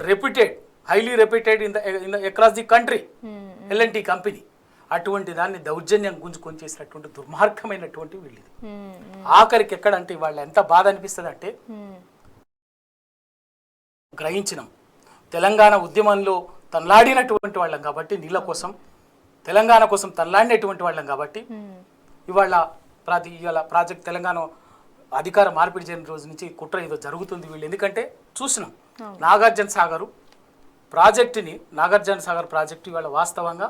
reputed highly reputed in the across the country LNT company అటువంటి దాన్ని దౌర్జన్యం గుంజుకొని చేసినటువంటి దుర్మార్గమైనటువంటి వీళ్ళది. ఆఖరికి ఎక్కడంటే వాళ్ళు ఎంత బాధ అనిపిస్తుంది అంటే గ్రహించినాం తెలంగాణ ఉద్యమంలో తనలాడినటువంటి వాళ్ళం కాబట్టి, నీళ్ళ కోసం తెలంగాణ కోసం తనలాడినటువంటి వాళ్ళం కాబట్టి ఇవాళ ప్రాజెక్ట్ తెలంగాణ అధికార మార్పిడి చేయని రోజు నుంచి కుట్ర ఏదో జరుగుతుంది వీళ్ళు. ఎందుకంటే చూసినాం నాగార్జున సాగర్ ప్రాజెక్టు ఇవాళ వాస్తవంగా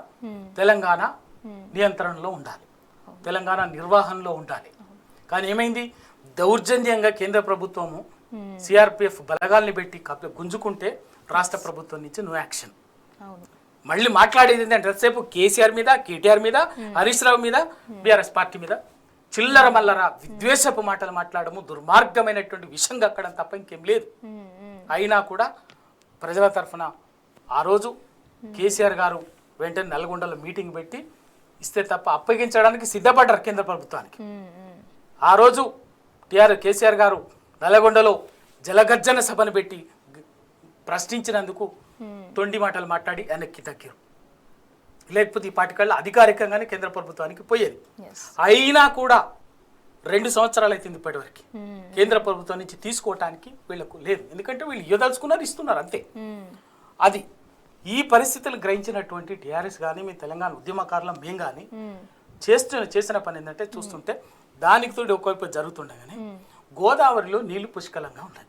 తెలంగాణ నియంత్రణలో ఉండాలి, తెలంగాణ నిర్వహణలో ఉండాలి. కానీ ఏమైంది, దౌర్జన్యంగా కేంద్ర ప్రభుత్వము సిఆర్పిఎఫ్ బలగాల్ని పెట్టి గుంజుకుంటే రాష్ట్ర ప్రభుత్వం నుంచి నో యాక్షన్. మళ్ళీ మాట్లాడేది ఏంటంటే రేపు కేసీఆర్ మీద, కేటీఆర్ మీద, హరీష్ రావు మీద, బీఆర్ఎస్ పార్టీ మీద చిల్లర మల్లర విద్వేషపు మాటలు మాట్లాడము, దుర్మార్గమైనటువంటి విషయం కక్కడం తప్ప ఇంకేం లేదు. అయినా కూడా ప్రజల తరఫున ఆ రోజు కేసీఆర్ గారు వెంటనే నల్గొండలో మీటింగ్ పెట్టి ఇస్తే తప్ప అప్పగించడానికి సిద్ధపడ్డారు కేంద్ర ప్రభుత్వానికి. ఆ రోజు కేసీఆర్ గారు నల్గొండలో జలగర్జన సభను పెట్టి ప్రశ్నించినందుకు తొండి మాటలు మాట్లాడి వెనక్కి తగ్గారు. లేకపోతే ఈ పాటికల్లా అధికారికంగానే కేంద్ర ప్రభుత్వానికి పోయేది. అయినా కూడా 2 సంవత్సరాలు అవుతుంది ఇప్పటివరకు కేంద్ర ప్రభుత్వం నుంచి తీసుకోవటానికి వీళ్ళకు లేదు. ఎందుకంటే వీళ్ళు ఇవ్వదలుచుకున్నారు, ఇస్తున్నారు అంతే. అది ఈ పరిస్థితులు గ్రహించినటువంటి టీఆర్ఎస్ కానీ మీ తెలంగాణ ఉద్యమకారుల మేము కానీ చేసిన పని ఏంటంటే చూస్తుంటే దానికి తోడు ఒకవైపు జరుగుతుండగానే గోదావరిలో నీళ్లు పుష్కలంగా ఉన్నాయి.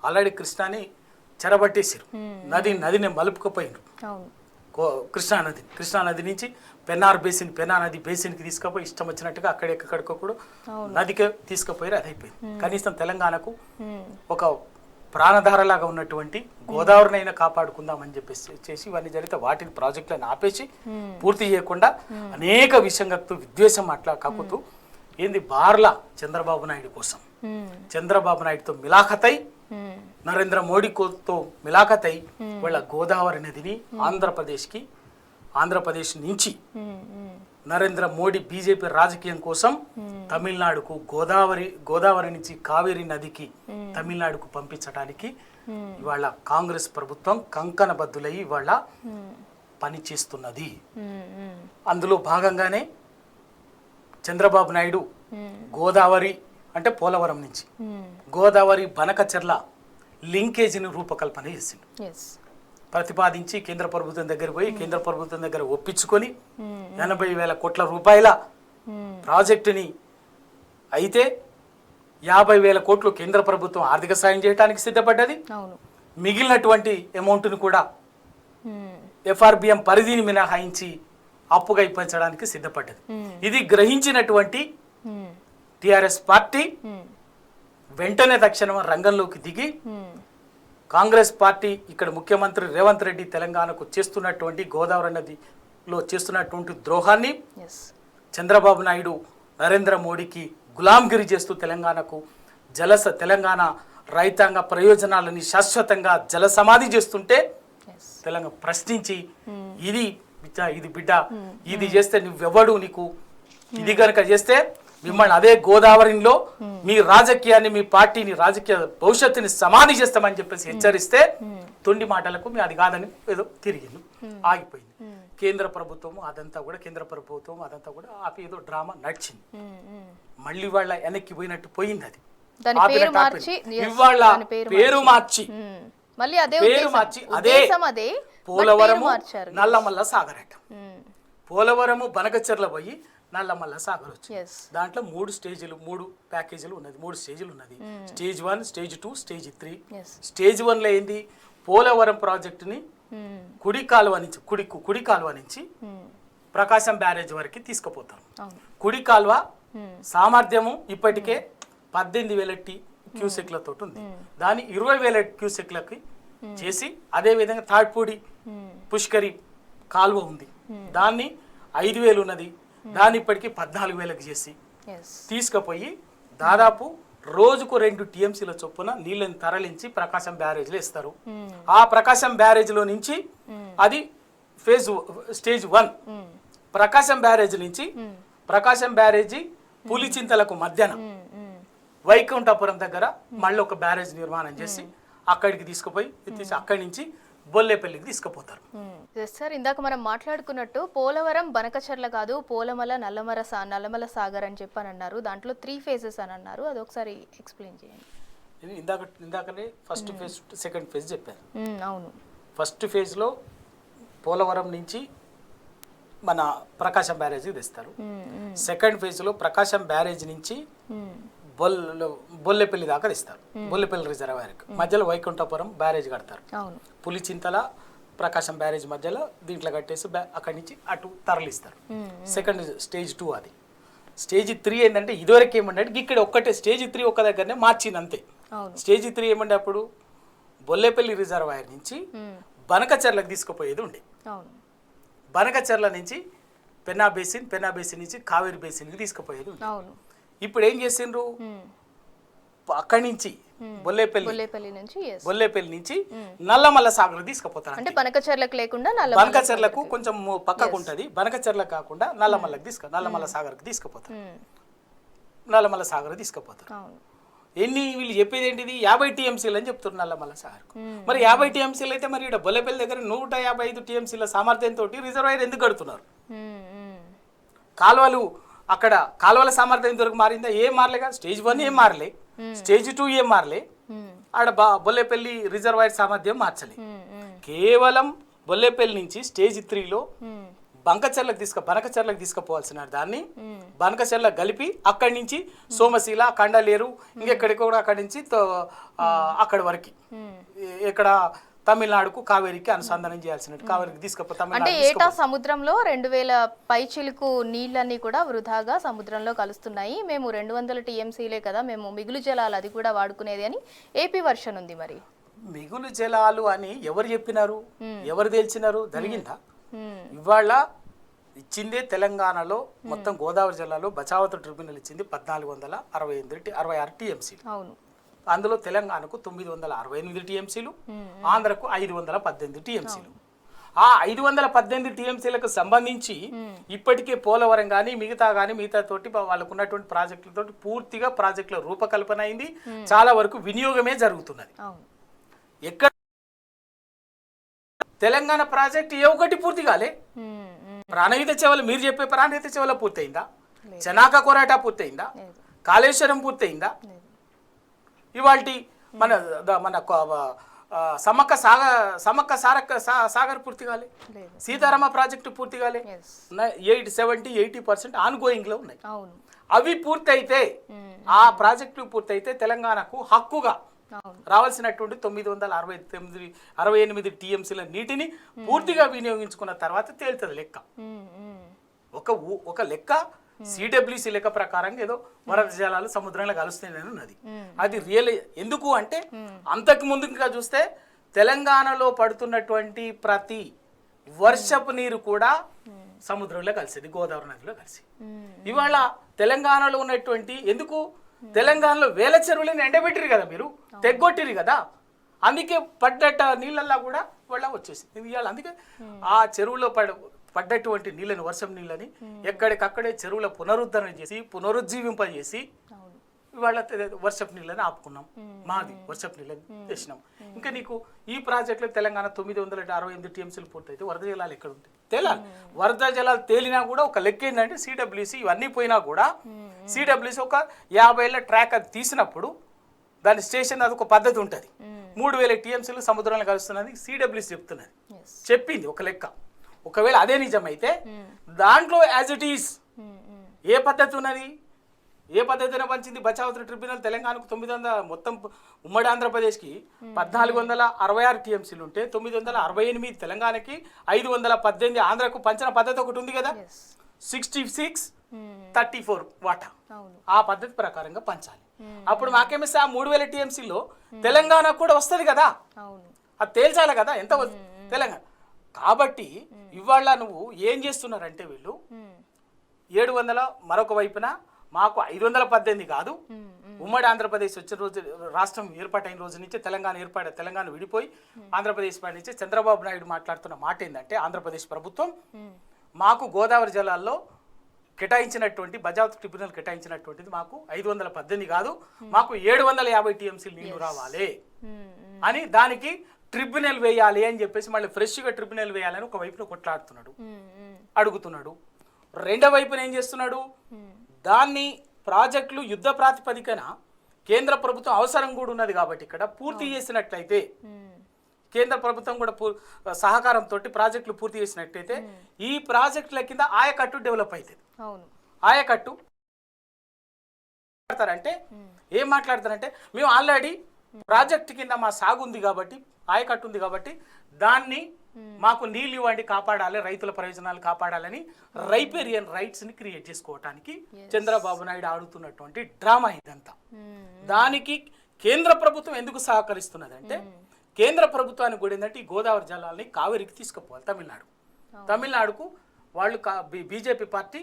ఆల్రెడీ కృష్ణాని చెరబట్టేసారు, నదిని మలుపుకుపోయినారు. కృష్ణానది నుంచి పెన్నా నది బేసిన్కి తీసుకుపోయి ఇష్టం వచ్చినట్టుగా అక్కడెక్కడికో కూడా నదికి తీసుకుపోయారు. అది అయిపోయింది. కనీసం తెలంగాణకు ఒక ప్రాణధారలాగా ఉన్నటువంటి గోదావరినైనా కాపాడుకుందామని చెప్పేసి చేసి ఇవన్నీ జరిగితే వాటిని ప్రాజెక్టులను ఆపేసి పూర్తి చేయకుండా అనేక విషయంతో విద్వేషం అట్లా కాకుతూ ఏంది బార్లా చంద్రబాబు నాయుడు కోసం చంద్రబాబు నాయుడుతో మిలాఖతై నరేంద్ర మోడీతో మిలాఖతై వాళ్ళ గోదావరి నదిని ఆంధ్రప్రదేశ్ నుంచి నరేంద్ర మోడీ బీజేపీ రాజకీయం కోసం తమిళనాడుకు గోదావరి నుంచి కావేరీ నదికి తమిళనాడుకు పంపించడానికి ఇవాళ కాంగ్రెస్ ప్రభుత్వం కంకణబద్దులై ఇవాళ పనిచేస్తున్నది. అందులో భాగంగానే చంద్రబాబు నాయుడు గోదావరి అంటే పోలవరం నుంచి గోదావరి బనకచెర్ల లింకేజీని రూపకల్పన చేసింది. ప్రతిపాదించి కేంద్ర ప్రభుత్వం దగ్గర పోయి కేంద్ర ప్రభుత్వం దగ్గర ఒప్పించుకొని 80,000 కోట్ల రూపాయల ప్రాజెక్టుని అయితే 50,000 కోట్లు కేంద్ర ప్రభుత్వం ఆర్థిక సాయం చేయడానికి సిద్ధపడ్డది. మిగిలినటువంటి అమౌంట్ను కూడా ఎఫ్ఆర్బిఎం పరిధిని మినహాయించి అప్పుగా ఇప్పించడానికి సిద్ధపడ్డది. ఇది గ్రహించినటువంటి టిఆర్ఎస్ పార్టీ వెంటనే తక్షణం రంగంలోకి దిగి కాంగ్రెస్ పార్టీ ఇక్కడ ముఖ్యమంత్రి రేవంత్ రెడ్డి తెలంగాణకు చేస్తున్నటువంటి గోదావరి నదిలో చేస్తున్నటువంటి ద్రోహాన్ని చంద్రబాబు నాయుడు నరేంద్ర మోడీకి గులాంగిరి చేస్తూ తెలంగాణ రైతాంగ ప్రయోజనాలని శాశ్వతంగా జల సమాధి చేస్తుంటే తెలంగాణ ప్రశ్నించి ఇది బిడ్డ ఇది చేస్తే నువ్వెవడు నీకు ఇది కనుక చేస్తే మిమ్మల్ని అదే గోదావరిలో మీ రాజకీయాన్ని మీ పార్టీని రాజకీయ భవిష్యత్తుని సమాధి చేస్తామని చెప్పేసి హెచ్చరిస్తే తొండి మాటలకు మీ అది కాదని ఏదో తిరిగింది, ఆగిపోయింది. కేంద్ర ప్రభుత్వం అదంతా కూడా ఆపి ఏదో డ్రామా నడిచింది. మళ్ళీ వాళ్ళ వెనక్కి పోయినట్టు పోయింది. అది ఇవాళ పేరు మార్చి అదే పోలవరము నల్లమల్ల సాగర్ అట. పోలవరము బనకచెర్ల పోయి నల్లమల్ల సాగర్ వచ్చింది. దాంట్లో 3 ప్యాకేజీలు ఉన్నది, 3 స్టేజీలు ఉన్నది. Stage 1, stage 2, stage 3. స్టేజ్ 1లో ఏంది, పోలవరం ప్రాజెక్టుని కుడి కాలువ నుంచి ప్రకాశం బ్యారేజ్ వరకు తీసుకుపోతాం. కుడి కాలువ సామర్థ్యము ఇప్పటికే 18,000 క్యూసెక్లతో ఉంది. దాన్ని 20,000 క్యూసెక్లకి చేసి అదే విధంగా తాడ్పూడి పుష్కరి కాలువ ఉంది, దాన్ని 5,000 ఉన్నది, దాన్ని ఇప్పటికీ 14,000కి చేసి తీసుకుపోయి దాదాపు రోజుకు 2 టీఎంసీల చొప్పున నీళ్ళని తరలించి ప్రకాశం బ్యారేజ్లో ఇస్తారు. ఆ ప్రకాశం బ్యారేజ్లో నుంచి అది స్టేజ్ 1. ప్రకాశం బ్యారేజ్ నుంచి ప్రకాశం బ్యారేజీ పులిచింతలకు మధ్యన వైకుంఠపురం దగ్గర మళ్ళీ ఒక బ్యారేజ్ నిర్మాణం చేసి అక్కడికి తీసుకుపోయి అక్కడి నుంచి బొల్లేపల్లికి తీసుకుపోతారు. సార్, ఇందాక మనం మాట్లాడుకున్నట్టు పోలవరం బనకచర్ల కాదు, పోలమల నల్లమల సాగర్ అని చెప్పని అన్నారు. దాంట్లో 3 phases అని అన్నారు, అది ఒకసారి ఎక్స్ప్లెయిన్ చేయండి. ఇందాకనే ఫస్ట్ ఫేజ్ సెకండ్ ఫేజ్ చెప్పారు. అవును, ఫస్ట్ ఫేజ్లో పోలవరం నుంచి మన ప్రకాశం బ్యారేజ్కి తెస్తారు. సెకండ్ ఫేజ్లో ప్రకాశం బ్యారేజ్ నుంచి బొల్లెపల్లి దాకా తెస్తారు, బొల్లెపల్లి రిజర్వాయర్కి మధ్యలో వైకుంఠపురం బ్యారేజ్ కడతారు. పులిచింతల ప్రకాశం బ్యారేజ్ మధ్యలో దీంట్లో కట్టేసి అక్కడి నుంచి అటు తరలిస్తారు. సెకండ్ స్టేజ్ 2 అది. స్టేజ్ 3 ఏంటంటే ఇదివరకు ఏమంటే ఇక్కడ ఒక్కటే స్టేజ్ 3 ఒక్క దగ్గరనే మార్చింది అంతే. స్టేజ్ 3 ఏమంటే అప్పుడు బొల్లెపల్లి రిజర్వాయర్ నుంచి బనకచెర్లకు తీసుకుపోయేది ఉండే. బనకచెర్ల నుంచి పెన్నా బేసిన్ నుంచి కావేరి బేసిన్కి తీసుకుపోయేది ఉండే. ఇప్పుడు ఏం చేసిండ్రు, అక్కడి నుంచి బొల్లేపల్లి నుంచి నల్లమల్ల సాగర్ తీసుకుపోతారు. అంటే బనకచెర్లకు లేకుండా బనకచెర్లకు కొంచెం పక్కకు ఉంటది, బనకచెర్లకు కాకుండా నల్లమల్ల సాగర్కి తీసుకుపోతారు. నల్లమల్ల సాగర్ తీసుకుపోతారు. వీళ్ళు చెప్పేది ఏంటిది 50 టీఎంసీలు అని చెప్తున్నారు నల్లమల్ల సాగర్. మరి 50 టీఎంసీలు అయితే మరి ఇక్కడ బొల్లెపల్లి దగ్గర 155 టీఎంసీల సామర్థ్యంతో రిజర్వాయర్ ఎందుకు కడుతున్నారు? కాలువలు అక్కడ కాలువల సామర్థ్యం ఇంతవరకు మారిందా? ఏం మారలే కదా. స్టేజ్ 1 ఏం మారలే, స్టేజ్ 2 ఏం మారలే, ఆడ బొల్లెపల్లి రిజర్వాయర్ సామర్థ్యం మార్చలే. కేవలం బొల్లెపల్లి నుంచి స్టేజ్ 3లో బనకచెర్లకు తీసుకుపోవాల్సిన దాన్ని బనకచెర్ల కలిపి అక్కడి నుంచి సోమశీల, కండలేరు, ఇంకెక్కడికి కూడా అక్కడి నుంచి అక్కడి వరకు ఇక్కడ తమిళనాడుకు కావేరికి అనుసంధానం చేయాల్సినట్టు కావేరికి తీసుకుపోతాం. అంటే ఏటా సముద్రంలో 2,000 పైచిలుకు నీళ్ళన్నీ కూడా వృధాగా సముద్రంలో కలుస్తున్నాయి. మేము 200 టీఎంసీలే కదా, మేము మిగులు జలాలు అది కూడా వాడుకునేది అని ఏపీ వర్షన్ ఉంది. మరి మిగులు జలాలు అని ఎవరు చెప్పినారు, ఎవరు తేల్చినారు? జరిగిందా? ఇవాళ ఇచ్చిందే తెలంగాణలో మొత్తం గోదావరి జిల్లాలో బచావత ట్రిబ్యునల్ ఇచ్చింది 1466 టీఎంసీలు. అందులో తెలంగాణకు 968 టీఎంసీలు, ఆంధ్రకు 518 టీఎంసీలు. ఆ 518 టీఎంసీలకు సంబంధించి ఇప్పటికే పోలవరం కానీ మిగతా తోటి వాళ్ళకు ఉన్నటువంటి ప్రాజెక్టులతో పూర్తిగా ప్రాజెక్టుల రూపకల్పన అయింది. చాలా వరకు వినియోగమే జరుగుతున్నది. ఎక్కడ తెలంగాణ ప్రాజెక్ట్ ఏ ఒకటి పూర్తి కాలే. ప్రాణహిత చెవలు, మీరు చెప్పే ప్రాణహిత చెవల పూర్తయిందా? చెనాక కొరాటా పూర్తయిందా? కాళేశ్వరం పూర్తయిందా? ఇవాల్టి మన సమ్మక్క సాగర్ పూర్తి కాలే, సీతారామ ప్రాజెక్టు పూర్తి కాలే. 70-80% ఆన్గోయింగ్లో ఉన్నాయి. అవి పూర్తయితే, ఆ ప్రాజెక్టులు పూర్తయితే తెలంగాణకు హక్కుగా రావాల్సినటువంటి 968 టీఎంసీల నీటిని పూర్తిగా వినియోగించుకున్న తర్వాత తేలుతుంది లెక్క. ఒక లెక్క సిడబ్ల్యూసి లెక్క ప్రకారం ఏదో వరద జలాలు సముద్రంలో కలుస్తాయని ఉన్నది. అది రియల్. ఎందుకు అంటే అంతకు ముందు ఇంకా చూస్తే తెలంగాణలో పడుతున్నటువంటి ప్రతి వర్షపు నీరు కూడా సముద్రంలో కలిసేది, గోదావరి నదిలో కలిసి. ఇవాళ తెలంగాణలో ఉన్నటువంటి ఎందుకు తెలంగాణలో వేల చెరువులను ఎండబెట్టిరు కదా, మీరు తెగ్గొట్టిరు కదా, అందుకే పడ్డట నీళ్ళల్లా కూడా వాళ్ళ వచ్చేసింది ఇవాళ. అందుకే ఆ చెరువులో పడ్డటువంటి నీళ్ళని, వర్షం నీళ్ళని ఎక్కడికక్కడే చెరువుల పునరుద్ధరణ చేసి పునరుజ్జీవింపజేసి ఇవాళ వర్షపు నీళ్ళని ఆపుకున్నాం. మాది వర్షపు నీళ్ళని తెచ్చినాం. ఇంకా నీకు ఈ ప్రాజెక్టులో తెలంగాణ 968 టీఎంసీలు పూర్తయితే వరద జలాలు ఎక్కడ ఉంటాయి? తేలాలి. వరద జలాలు తేలినా కూడా ఒక లెక్క ఏంటంటే సిడబ్ల్యూసి ఇవన్నీ పోయినా కూడా సిడబ్ల్యూసి ఒక 50 ఏళ్ళ ట్రాక్ అది తీసినప్పుడు దాని స్టేషన్ అది ఒక పద్ధతి ఉంటుంది. 3000 టీఎంసీలు సముద్రంలో కలుస్తున్నది సిడబ్ల్యూసి చెప్తున్నది, చెప్పింది ఒక లెక్క. ఒకవేళ అదే నిజమైతే దాంట్లో యాజ్ ఇట్ ఈస్ ఏ పద్ధతి ఉన్నది, ఏ పద్ధతిలో పంచింది బచావత ట్రిబ్యునల్ తెలంగాణకు 900, మొత్తం ఉమ్మడి ఆంధ్రప్రదేశ్కి 1466 టీఎంసీలు ఉంటే 968 తెలంగాణకి, 518 ఆంధ్రకు పంచిన పద్ధతి ఒకటి ఉంది కదా, 66-34 వాటా. ఆ పద్ధతి ప్రకారంగా పంచాలి. అప్పుడు మాకేమిస్తే ఆ 3000 టీఎంసీలో తెలంగాణ కూడా వస్తుంది కదా. అది తేల్చాలి కదా ఎంత తెలంగాణ. కాబట్టి ఇవాళ నువ్వు ఏం చేస్తున్నారంటే వీళ్ళు 700 మరొక వైపున మాకు 518 కాదు, ఉమ్మడి ఆంధ్రప్రదేశ్ వచ్చిన రోజు రాష్ట్రం ఏర్పాటైన రోజు నుంచి తెలంగాణ విడిపోయి ఆంధ్రప్రదేశ్ నుంచి చంద్రబాబు నాయుడు మాట్లాడుతున్న మాట ఏంటంటే ఆంధ్రప్రదేశ్ ప్రభుత్వం మాకు గోదావరి జలాల్లో కేటాయించినటువంటి బజావత్ ట్రిబ్యునల్ కేటాయించినటువంటిది మాకు 518 కాదు, మాకు 750 టీఎంసీలు నీళ్లు రావాలి అని దానికి ట్రిబ్యునల్ వేయాలి అని చెప్పేసి మళ్ళీ ఫ్రెష్గా ట్రిబ్యునల్ వేయాలని ఒక వైపున కొట్లాడుతున్నాడు, అడుగుతున్నాడు. రెండో వైపున ఏం చేస్తున్నాడు, దాన్ని ప్రాజెక్టులు యుద్ధ ప్రాతిపదికన కేంద్ర ప్రభుత్వం అవసరం కూడా ఉన్నది కాబట్టి ఇక్కడ పూర్తి చేసినట్లయితే కేంద్ర ప్రభుత్వం కూడా సహకారంతో ప్రాజెక్టులు పూర్తి చేసినట్లయితే ఈ ప్రాజెక్టుల కింద ఆయకట్టు డెవలప్ అవుతుంది. ఆయకట్టు ఏం మాట్లాడతారంటే మేము ఆల్రెడీ ప్రాజెక్ట్ కింద మా సాగు ఉంది కాబట్టి ఆయకట్టు ఉంది కాబట్టి దాన్ని మాకు నీళ్ళు ఇవ్వండి, కాపాడాలి, రైతుల ప్రయోజనాలు కాపాడాలని రైపేరియన్ రైట్స్ ని క్రియేట్ చేసుకోవటానికి చంద్రబాబు నాయుడు ఆడుతున్నటువంటి డ్రామా ఇదంతా. దానికి కేంద్ర ప్రభుత్వం ఎందుకు సహకరిస్తున్నది అంటే కేంద్ర ప్రభుత్వానికి కూడా ఏంటంటే ఈ గోదావరి జలాల్ని కావేరికి తీసుకుపోవాలి. తమిళనాడుకు వాళ్ళు బీజేపీ పార్టీ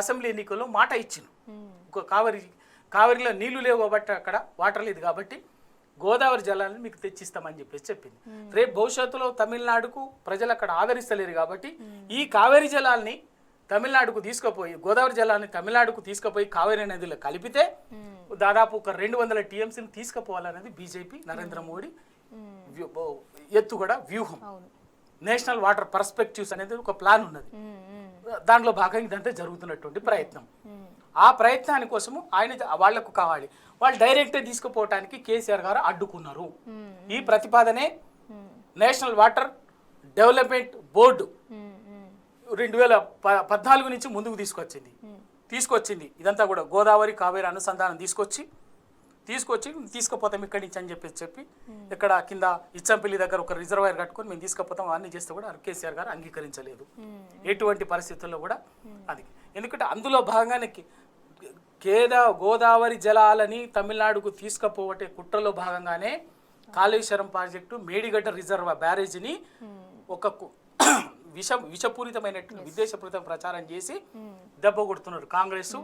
అసెంబ్లీ ఎన్నికల్లో మాట ఇచ్చింది, కావేరిలో నీళ్లు లేవు కాబట్టి అక్కడ వాటర్ లేదు కాబట్టి గోదావరి జలాలను మీకు తెచ్చిస్తామని చెప్పేసి చెప్పింది. రేపు భవిష్యత్తులో తమిళనాడుకు ప్రజలు అక్కడ ఆదరిస్తలేరు కాబట్టి ఈ కావేరి జలాల్ని తమిళనాడుకు తీసుకుపోయి గోదావరి జలాన్ని తమిళనాడుకు తీసుకుపోయి కావేరి నదిలో కలిపితే దాదాపు ఒక 200 టీఎంసీని తీసుకుపోవాలనేది బీజేపీ నరేంద్ర మోడీ ఎత్తుగడ వ్యూహం. నేషనల్ వాటర్ పర్స్పెక్టివ్స్ అనేది ఒక ప్లాన్ ఉన్నది, దాంట్లో భాగంగా ఇదంతా జరుగుతున్నటువంటి ప్రయత్నం. ఆ ప్రయత్నాని కోసము వాళ్లకు కావాలి, వాళ్ళు డైరెక్ట్గా తీసుకుపోవటానికి కేసీఆర్ గారు అడ్డుకున్నారు. ఈ ప్రతిపాదనే నేషనల్ వాటర్ డెవలప్మెంట్ బోర్డు 2014 నుంచి ముందుకు తీసుకొచ్చింది. ఇదంతా కూడా గోదావరి కావేరి అనుసంధానం తీసుకుపోతాం ఇక్కడి నుంచి అని చెప్పి ఇక్కడ కింద ఇచ్చంపల్లి దగ్గర ఒక రిజర్వాయర్ కట్టుకొని మేము తీసుకుపోతాం అన్ని చేస్తే కూడా కేసీఆర్ గారు అంగీకరించలేదు ఎటువంటి పరిస్థితుల్లో కూడా. అది ఎందుకంటే అందులో భాగంగానే గోదావరి జలాలని తమిళనాడుకు తీసుకుపోవటే కుట్రలో భాగంగానే కాళేశ్వరం ప్రాజెక్టు మేడిగడ్డ బ్యారేజీని ఒక విషపూరితమైనటువంటి విద్వేషపూరిత ప్రచారం చేసి దెబ్బ కొడుతున్నారు కాంగ్రెస్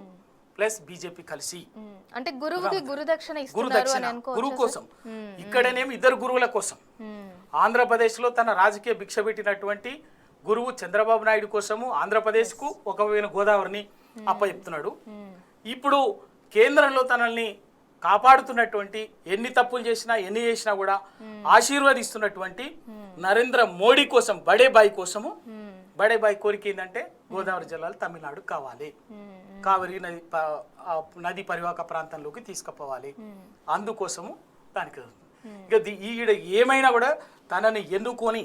ప్లస్ బీజేపీ కలిసి. అంటే గురువుకి గురుదక్షిణ గురువు కోసం ఇక్కడనేమి ఇద్దరు గురువుల కోసం. ఆంధ్రప్రదేశ్ లో తన రాజకీయ భిక్ష పెట్టినటువంటి గురువు చంద్రబాబు నాయుడు కోసము ఆంధ్రప్రదేశ్ కు ఒకవైన గోదావరిని అప్పచెప్తున్నాడు. ఇప్పుడు కేంద్రంలో తనల్ని కాపాడుతున్నటువంటి ఎన్ని తప్పులు చేసినా కూడా ఆశీర్వదిస్తున్నటువంటి నరేంద్ర మోడీ కోసం బడే బాయ్ కోరిక ఏంటంటే గోదావరి జలాలు తమిళనాడు కావాలి, కావేరి నది పరివాహక ప్రాంతంలోకి తీసుకుపోవాలి. అందుకోసము దానికి ఇక ఈడ ఏమైనా కూడా తనని ఎన్నుకొని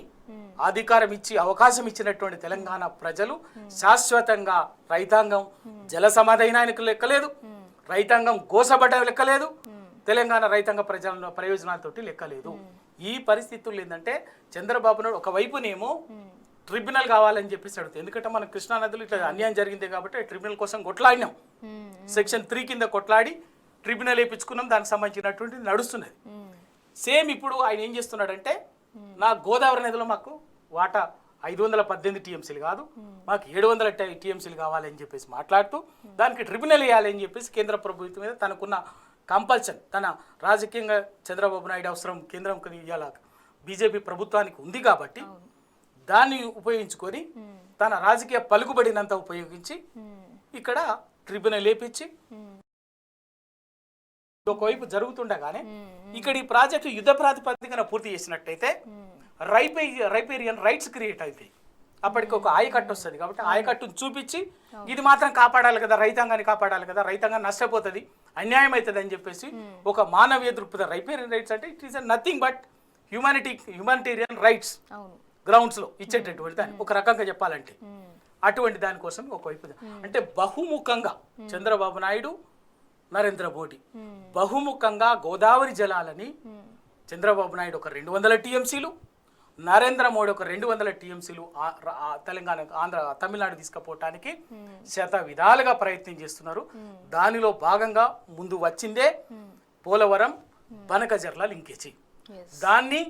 అధికారం ఇచ్చి అవకాశం ఇచ్చినటువంటి తెలంగాణ ప్రజలు శాశ్వతంగా రైతాంగం జల సమాధానానికి లెక్కలేదు, రైతాంగం గోసబడ్డ లెక్కలేదు, తెలంగాణ రైతాంగ ప్రయోజనాలతోటి లెక్కలేదు. ఈ పరిస్థితుల్లో ఏంటంటే చంద్రబాబు నాయుడు ఒకవైపునేమో ట్రిబ్యునల్ కావాలని చెప్పేసి అడుగుతుంది. ఎందుకంటే మన కృష్ణానదిలో ఇట్లా అన్యాయం జరిగింది కాబట్టి ట్రిబ్యునల్ కోసం కొట్లాడినాం, సెక్షన్ 3 కింద కొట్లాడి ట్రిబ్యునల్ వేయించుకున్నాం, దానికి సంబంధించినటువంటి నడుస్తున్నది. సేమ్ ఇప్పుడు ఆయన ఏం చేస్తున్నాడంటే నా గోదావరి నదిలో మాకు వాటా 518 టీఎంసీలు కాదు, మాకు 700 టీఎంసీలు కావాలని చెప్పేసి మాట్లాడుతూ దానికి ట్రిబ్యునల్ వేయాలని చెప్పేసి కేంద్ర ప్రభుత్వం మీద తనకున్న కంపల్షన్, తన రాజకీయంగా చంద్రబాబు నాయుడు అవసరం కేంద్రం ఇవాళ బీజేపీ ప్రభుత్వానికి ఉంది కాబట్టి దాన్ని ఉపయోగించుకొని తన రాజకీయ పలుకుబడినంత ఉపయోగించి ఇక్కడ ట్రిబ్యునల్ వేపించి ఒకవైపు జరుగుతుండగానే ఇక్కడ ఈ ప్రాజెక్టు యుద్ధ ప్రాతిపదికన పూర్తి చేసినట్టయితే రైపేరియన్ రైట్స్ క్రియేట్ అవుతాయి. అప్పటికి ఒక ఆయకట్టు వస్తుంది కాబట్టి ఆయకట్టును చూపించి ఇది మాత్రం కాపాడాలి కదా, రైతాంగాన్ని కాపాడాలి కదా, రైతాంగం నష్టపోతుంది, అన్యాయం అవుతుంది అని చెప్పేసి ఒక మానవీయ దృక్పథం. రైపేరియన్ రైట్స్ అంటే it is nothing but humanitarian rights grounds లో ఇచ్చేటటువంటి దాన్ని ఒక రకంగా చెప్పాలంటే అటువంటి దానికోసం ఒకవైపు అంటే బహుముఖంగా చంద్రబాబు నాయుడు నరేంద్ర మోడీ బహుముఖంగా గోదావరి జలాలని చంద్రబాబు నాయుడు ఒక 200 టీఎంసీలు, నరేంద్ర మోడీ ఒక 200 టీఎంసీలు తెలంగాణ తమిళనాడు తీసుకుపోవటానికి శత విధాలుగా ప్రయత్నం చేస్తున్నారు. దానిలో భాగంగా ముందు వచ్చిందే పోలవరం బనకజర్ల లింకేజీ. దాన్ని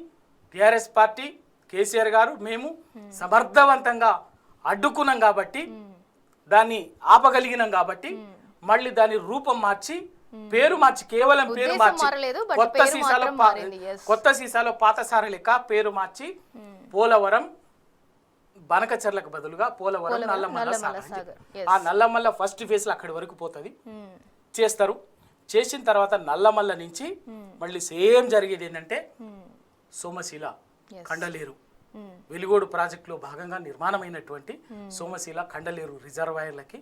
టిఆర్ఎస్ పార్టీ కేసీఆర్ గారు మేము సమర్థవంతంగా అడ్డుకున్నాం కాబట్టి, దాన్ని ఆపగలిగినాం కాబట్టి, మళ్ళీ దాని రూపం మార్చి పేరు మార్చి కేవలం పేరు మార్చి కొత్త సీసాలో పాత సార లెక్క పేరు మార్చి పోలవరం బనకచర్లకు బదులుగా పోలవరం నల్లమల్ల సాగర్. ఆ నల్లమల్ల ఫస్ట్ ఫేజ్ లో అక్కడి వరకు పోతుంది చేస్తారు. చేసిన తర్వాత నల్లమల్ల నుంచి మళ్ళీ సేమ్ జరిగేది ఏంటంటే సోమశీల కండలేరు వెలుగోడు ప్రాజెక్టులో భాగంగా నిర్మాణమైనటువంటి సోమశీల కండలేరు రిజర్వాయర్లకి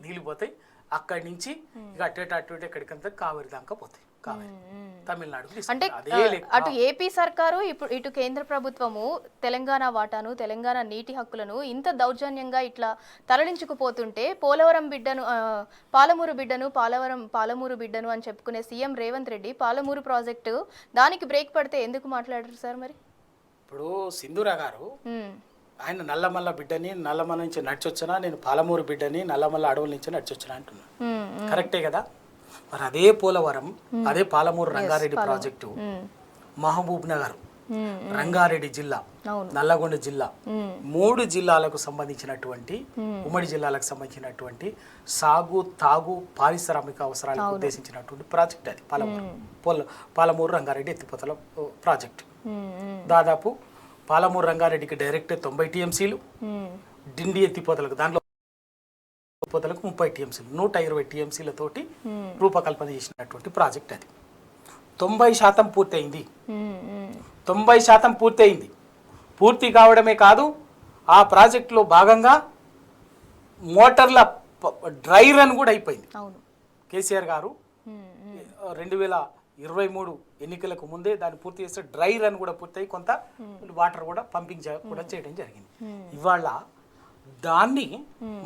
నీళ్లు పోతాయి. అక్కడి నుంచి ఇక అటు ఎక్కడికంతా కావేరి దాకా పోతాయి. తమిళనాడు అంటే అటు ఏపీ సర్కారు ఇటు కేంద్ర ప్రభుత్వము తెలంగాణ వాటాను, తెలంగాణ నీటి హక్కులను ఇంత దౌర్జన్యంగా ఇట్లా తరలించుకుపోతుంటే పోలవరం బిడ్డను పాలమూరు బిడ్డను అని చెప్పుకునే సీఎం రేవంత్ రెడ్డి పాలమూరు ప్రాజెక్టు దానికి బ్రేక్ పడితే ఎందుకు మాట్లాడరు సార్? మరి ఇప్పుడు సింధూరా గారు ఆయన నల్లమల్ల బిడ్డని నల్లమల్ల నుంచి నడిచొచ్చినా, నేను పాలమూరు బిడ్డని నల్లమల్ల అడవుల నుంచి నడిచొచ్చినా అంటున్నాను. కరెక్టే కదా? మరి అదే పోలవరం, అదే పాలమూరు రంగారెడ్డి ప్రాజెక్టు మహబూబ్ నగర్, రంగారెడ్డి జిల్లా, నల్లగొండ జిల్లా, 3 జిల్లాలకు సంబంధించినటువంటి ఉమ్మడి జిల్లాలకు సంబంధించినటువంటి సాగు తాగు పారిశ్రామిక అవసరాలకు ఉద్దేశించినటువంటి ప్రాజెక్ట్ అది పాలమూరు రంగారెడ్డి ఎత్తిపోతల ప్రాజెక్టు. దాదాపు పాలమూరు రంగారెడ్డికి డైరెక్ట్ 90 టీఎంసీలు, డిండి ఎత్తిపోతలకు దాంట్లో ఎత్తిపోతలకు 30 టీఎంసీలు, 120 టీఎంసీలతోటి రూపకల్పన చేసినటువంటి ప్రాజెక్ట్ అది. 90% పూర్తయింది. 90% పూర్తయింది. పూర్తి కావడమే కాదు, ఆ ప్రాజెక్టులో భాగంగా మోటార్ల డ్రై రన్ కూడా అయిపోయింది. కేసీఆర్ గారు 2023 ఎన్నికలకు ముందే దాన్ని పూర్తి చేస్తే డ్రై రన్ కూడా పూర్తయి కొంత వాటర్ కూడా పంపింగ్ కూడా చేయడం జరిగింది. ఇవాళ దాన్ని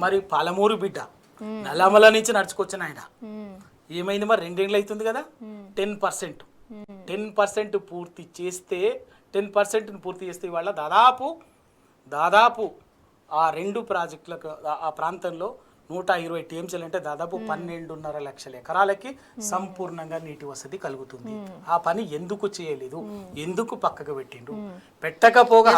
మరి పాలమూరు బిడ్డ నల్లమల నుంచి నడుచుకొచ్చిన ఆయన ఏమైంది మరి 2 ఏళ్ళు అవుతుంది కదా, 10% పూర్తి చేస్తే 10% పూర్తి చేస్తే ఇవాళ దాదాపు ఆ 2 ప్రాజెక్టులకు ఆ ప్రాంతంలో 120 టీఎంసీలు అంటే దాదాపు 12.5 లక్షల ఎకరాలకి సంపూర్ణంగా నీటి వసతి కలుగుతుంది. ఆ పని ఎందుకు చేయలేదు? ఎందుకు పక్కకు పెట్టిండు? పెట్టకపోగా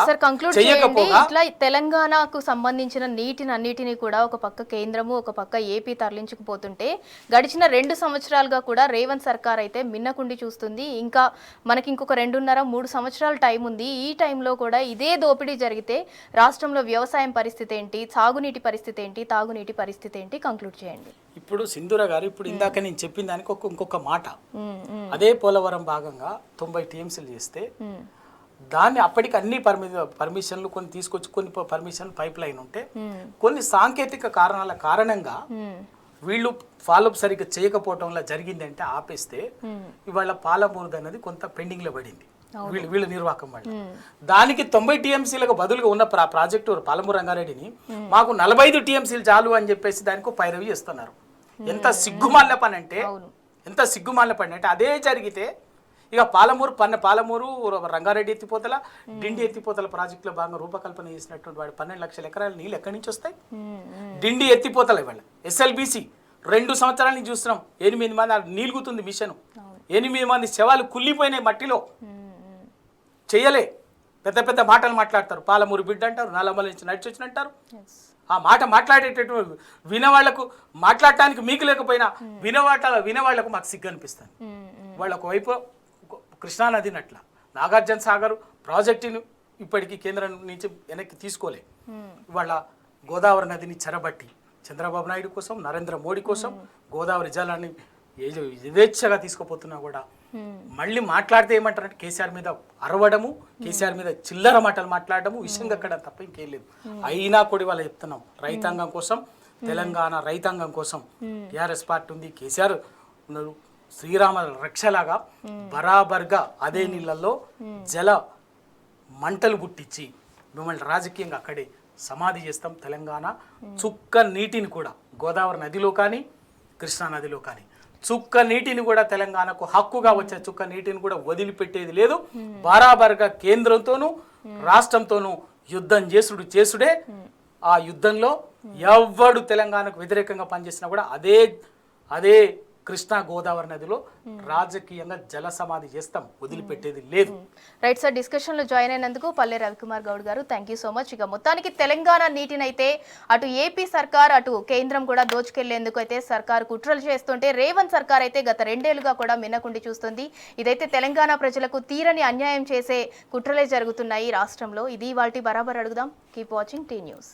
చేయకపోగా ఇట్లా తెలంగాణకు సంబంధించిన నీటిని కూడా ఒక పక్క కేంద్రము ఒక పక్క ఏపీ తరలించుకుపోతుంటే గడిచిన 2 సంవత్సరాలుగా కూడా రేవంత్ సర్కార్ అయితే మిన్నకుండి చూస్తుంది. ఇంకా మనకి ఇంకొక 2.5-3 సంవత్సరాల టైం ఉంది. ఈ టైంలో కూడా ఇదే దోపిడీ జరిగితే రాష్ట్రంలో వ్యవసాయం పరిస్థితి ఏంటి, సాగునీటి పరిస్థితి ఏంటి, తాగునీటి పరిస్థితి ఏంటి? కంక్లూడ్ చేయండి. ఇప్పుడు సింధూర గారు ఇప్పుడు ఇందాక నేను చెప్పిన దానికి ఇంకొక మాట, అదే పోలవరం భాగంగా 90 టీఎంసీలు చేస్తే దాన్ని అప్పటికి అన్ని పర్మిషన్లు కొన్ని తీసుకొచ్చి కొన్ని పర్మిషన్ పైప్ లైన్ ఉంటే కొన్ని సాంకేతిక కారణాల కారణంగా వీళ్ళు ఫాలోఅప్ సరిగ్గా చేయకపోవటం వల్ల జరిగిందంటే ఆపేస్తే ఇవాళ పాలమూరు అనేది కొంత పెండింగ్ లో పడింది వీళ్ళ నిర్వాహకం వల్ల. దానికి 90 టీఎంసీలకు బదులుగా ఉన్న ప్రాజెక్టు పాలమూరు రంగారెడ్డిని మాకు 45 టీఎంసీలు చాలు అని చెప్పేసి దానికి పైరవి చేస్తున్నారు. ఎంత సిగ్గుమాల పని అంటే అదే జరిగితే ఇక పాలమూరు రంగారెడ్డి ఎత్తిపోతల డిండి ఎత్తిపోతల ప్రాజెక్టులో భాగంగా రూపకల్పన చేసినటువంటి వాడు 12 లక్షల ఎకరాల నీళ్ళు ఎక్కడి నుంచి వస్తాయి? డిండి ఎత్తిపోతల ఇవాళ ఎస్ఎల్బిసి 2 సంవత్సరాల నుంచి చూస్తున్నాం, 8 మంది నీలుగుతుంది మిషన్, 8 మంది శవాలు కుళ్ళిపోయినాయి మట్టిలో. చేయలే, పెద్ద మాటలు మాట్లాడతారు. పాలమూరు బిడ్డ అంటారు, నల్లమల నుంచి నడిచొచ్చిన అంటారు. ఆ మాట మాట్లాడేటటువంటి వినవాళ్లకు మాట్లాడటానికి మీకు లేకపోయినా వినవాళ్లకు మాకు సిగ్గు అనిపిస్తుంది. వాళ్ళ ఒకవైపు కృష్ణానది నట్ల నాగార్జున సాగర్ ప్రాజెక్టును ఇప్పటికీ కేంద్రం నుంచి వెనక్కి తీసుకోలే. వాళ్ళ గోదావరి నదిని చెరబట్టి చంద్రబాబు నాయుడు కోసం, నరేంద్ర మోడీ కోసం గోదావరి జలాన్ని యథేచ్ఛగా తీసుకుపోతున్నా కూడా మళ్ళీ మాట్లాడితే ఏమంటారంటే కేసీఆర్ మీద అరవడము, కేసీఆర్ మీద చిల్లర మాటలు మాట్లాడడము, విషయం అక్కడ తప్ప ఇంకేం లేదు. అయినా కూడా వాళ్ళు చెప్తున్నాం, రైతాంగం కోసం, తెలంగాణ రైతాంగం కోసం టీఆర్ఎస్ పార్టీ ఉంది, కేసీఆర్ ఉన్నారు. శ్రీరామ రక్షలాగా బరాబర్గా అదే నీళ్ళల్లో జల మంటలు గుట్టించి మిమ్మల్ని రాజకీయంగా అక్కడే సమాధి చేస్తాం. తెలంగాణ చుక్క నీటిని కూడా గోదావరి నదిలో కానీ కృష్ణా నదిలో కానీ చుక్క నీటిని కూడా తెలంగాణకు హక్కుగా వచ్చే చుక్క నీటిని కూడా వదిలిపెట్టేది లేదు. బరాబర్గా కేంద్రంతోనూ రాష్ట్రంతోనూ యుద్ధం చేసుడే. ఆ యుద్ధంలో ఎవ్వడు తెలంగాణకు వ్యతిరేకంగా పనిచేసినా కూడా అదే కృష్ణా గోదావరి నదిలో రాజకీయంగా జల సమాధి చేస్తాం, వదిలిపెట్టేది లేదు. రైట్ సార్, డిస్కషన్లో జాయిన్ అయినందుకు పల్లె రవికుమార్ గౌడ్ గారు థ్యాంక్ యూ సో మచ్. ఇక మొత్తానికి తెలంగాణ నీటినైతే అటు ఏపీ సర్కార్ అటు కేంద్రం కూడా దోచుకెళ్లేందుకు అయితే సర్కార్ కుట్రలు చేస్తుంటే రేవంత్ సర్కార్ అయితే గత 2 ఏళ్లుగా కూడా మిన్నకుండి చూస్తుంది. ఇదైతే తెలంగాణ ప్రజలకు తీరని అన్యాయం చేసే కుట్రలే జరుగుతున్నాయి రాష్ట్రంలో. ఇది వాటి బరాబర్ అడుగుదాం. Keep watching T news.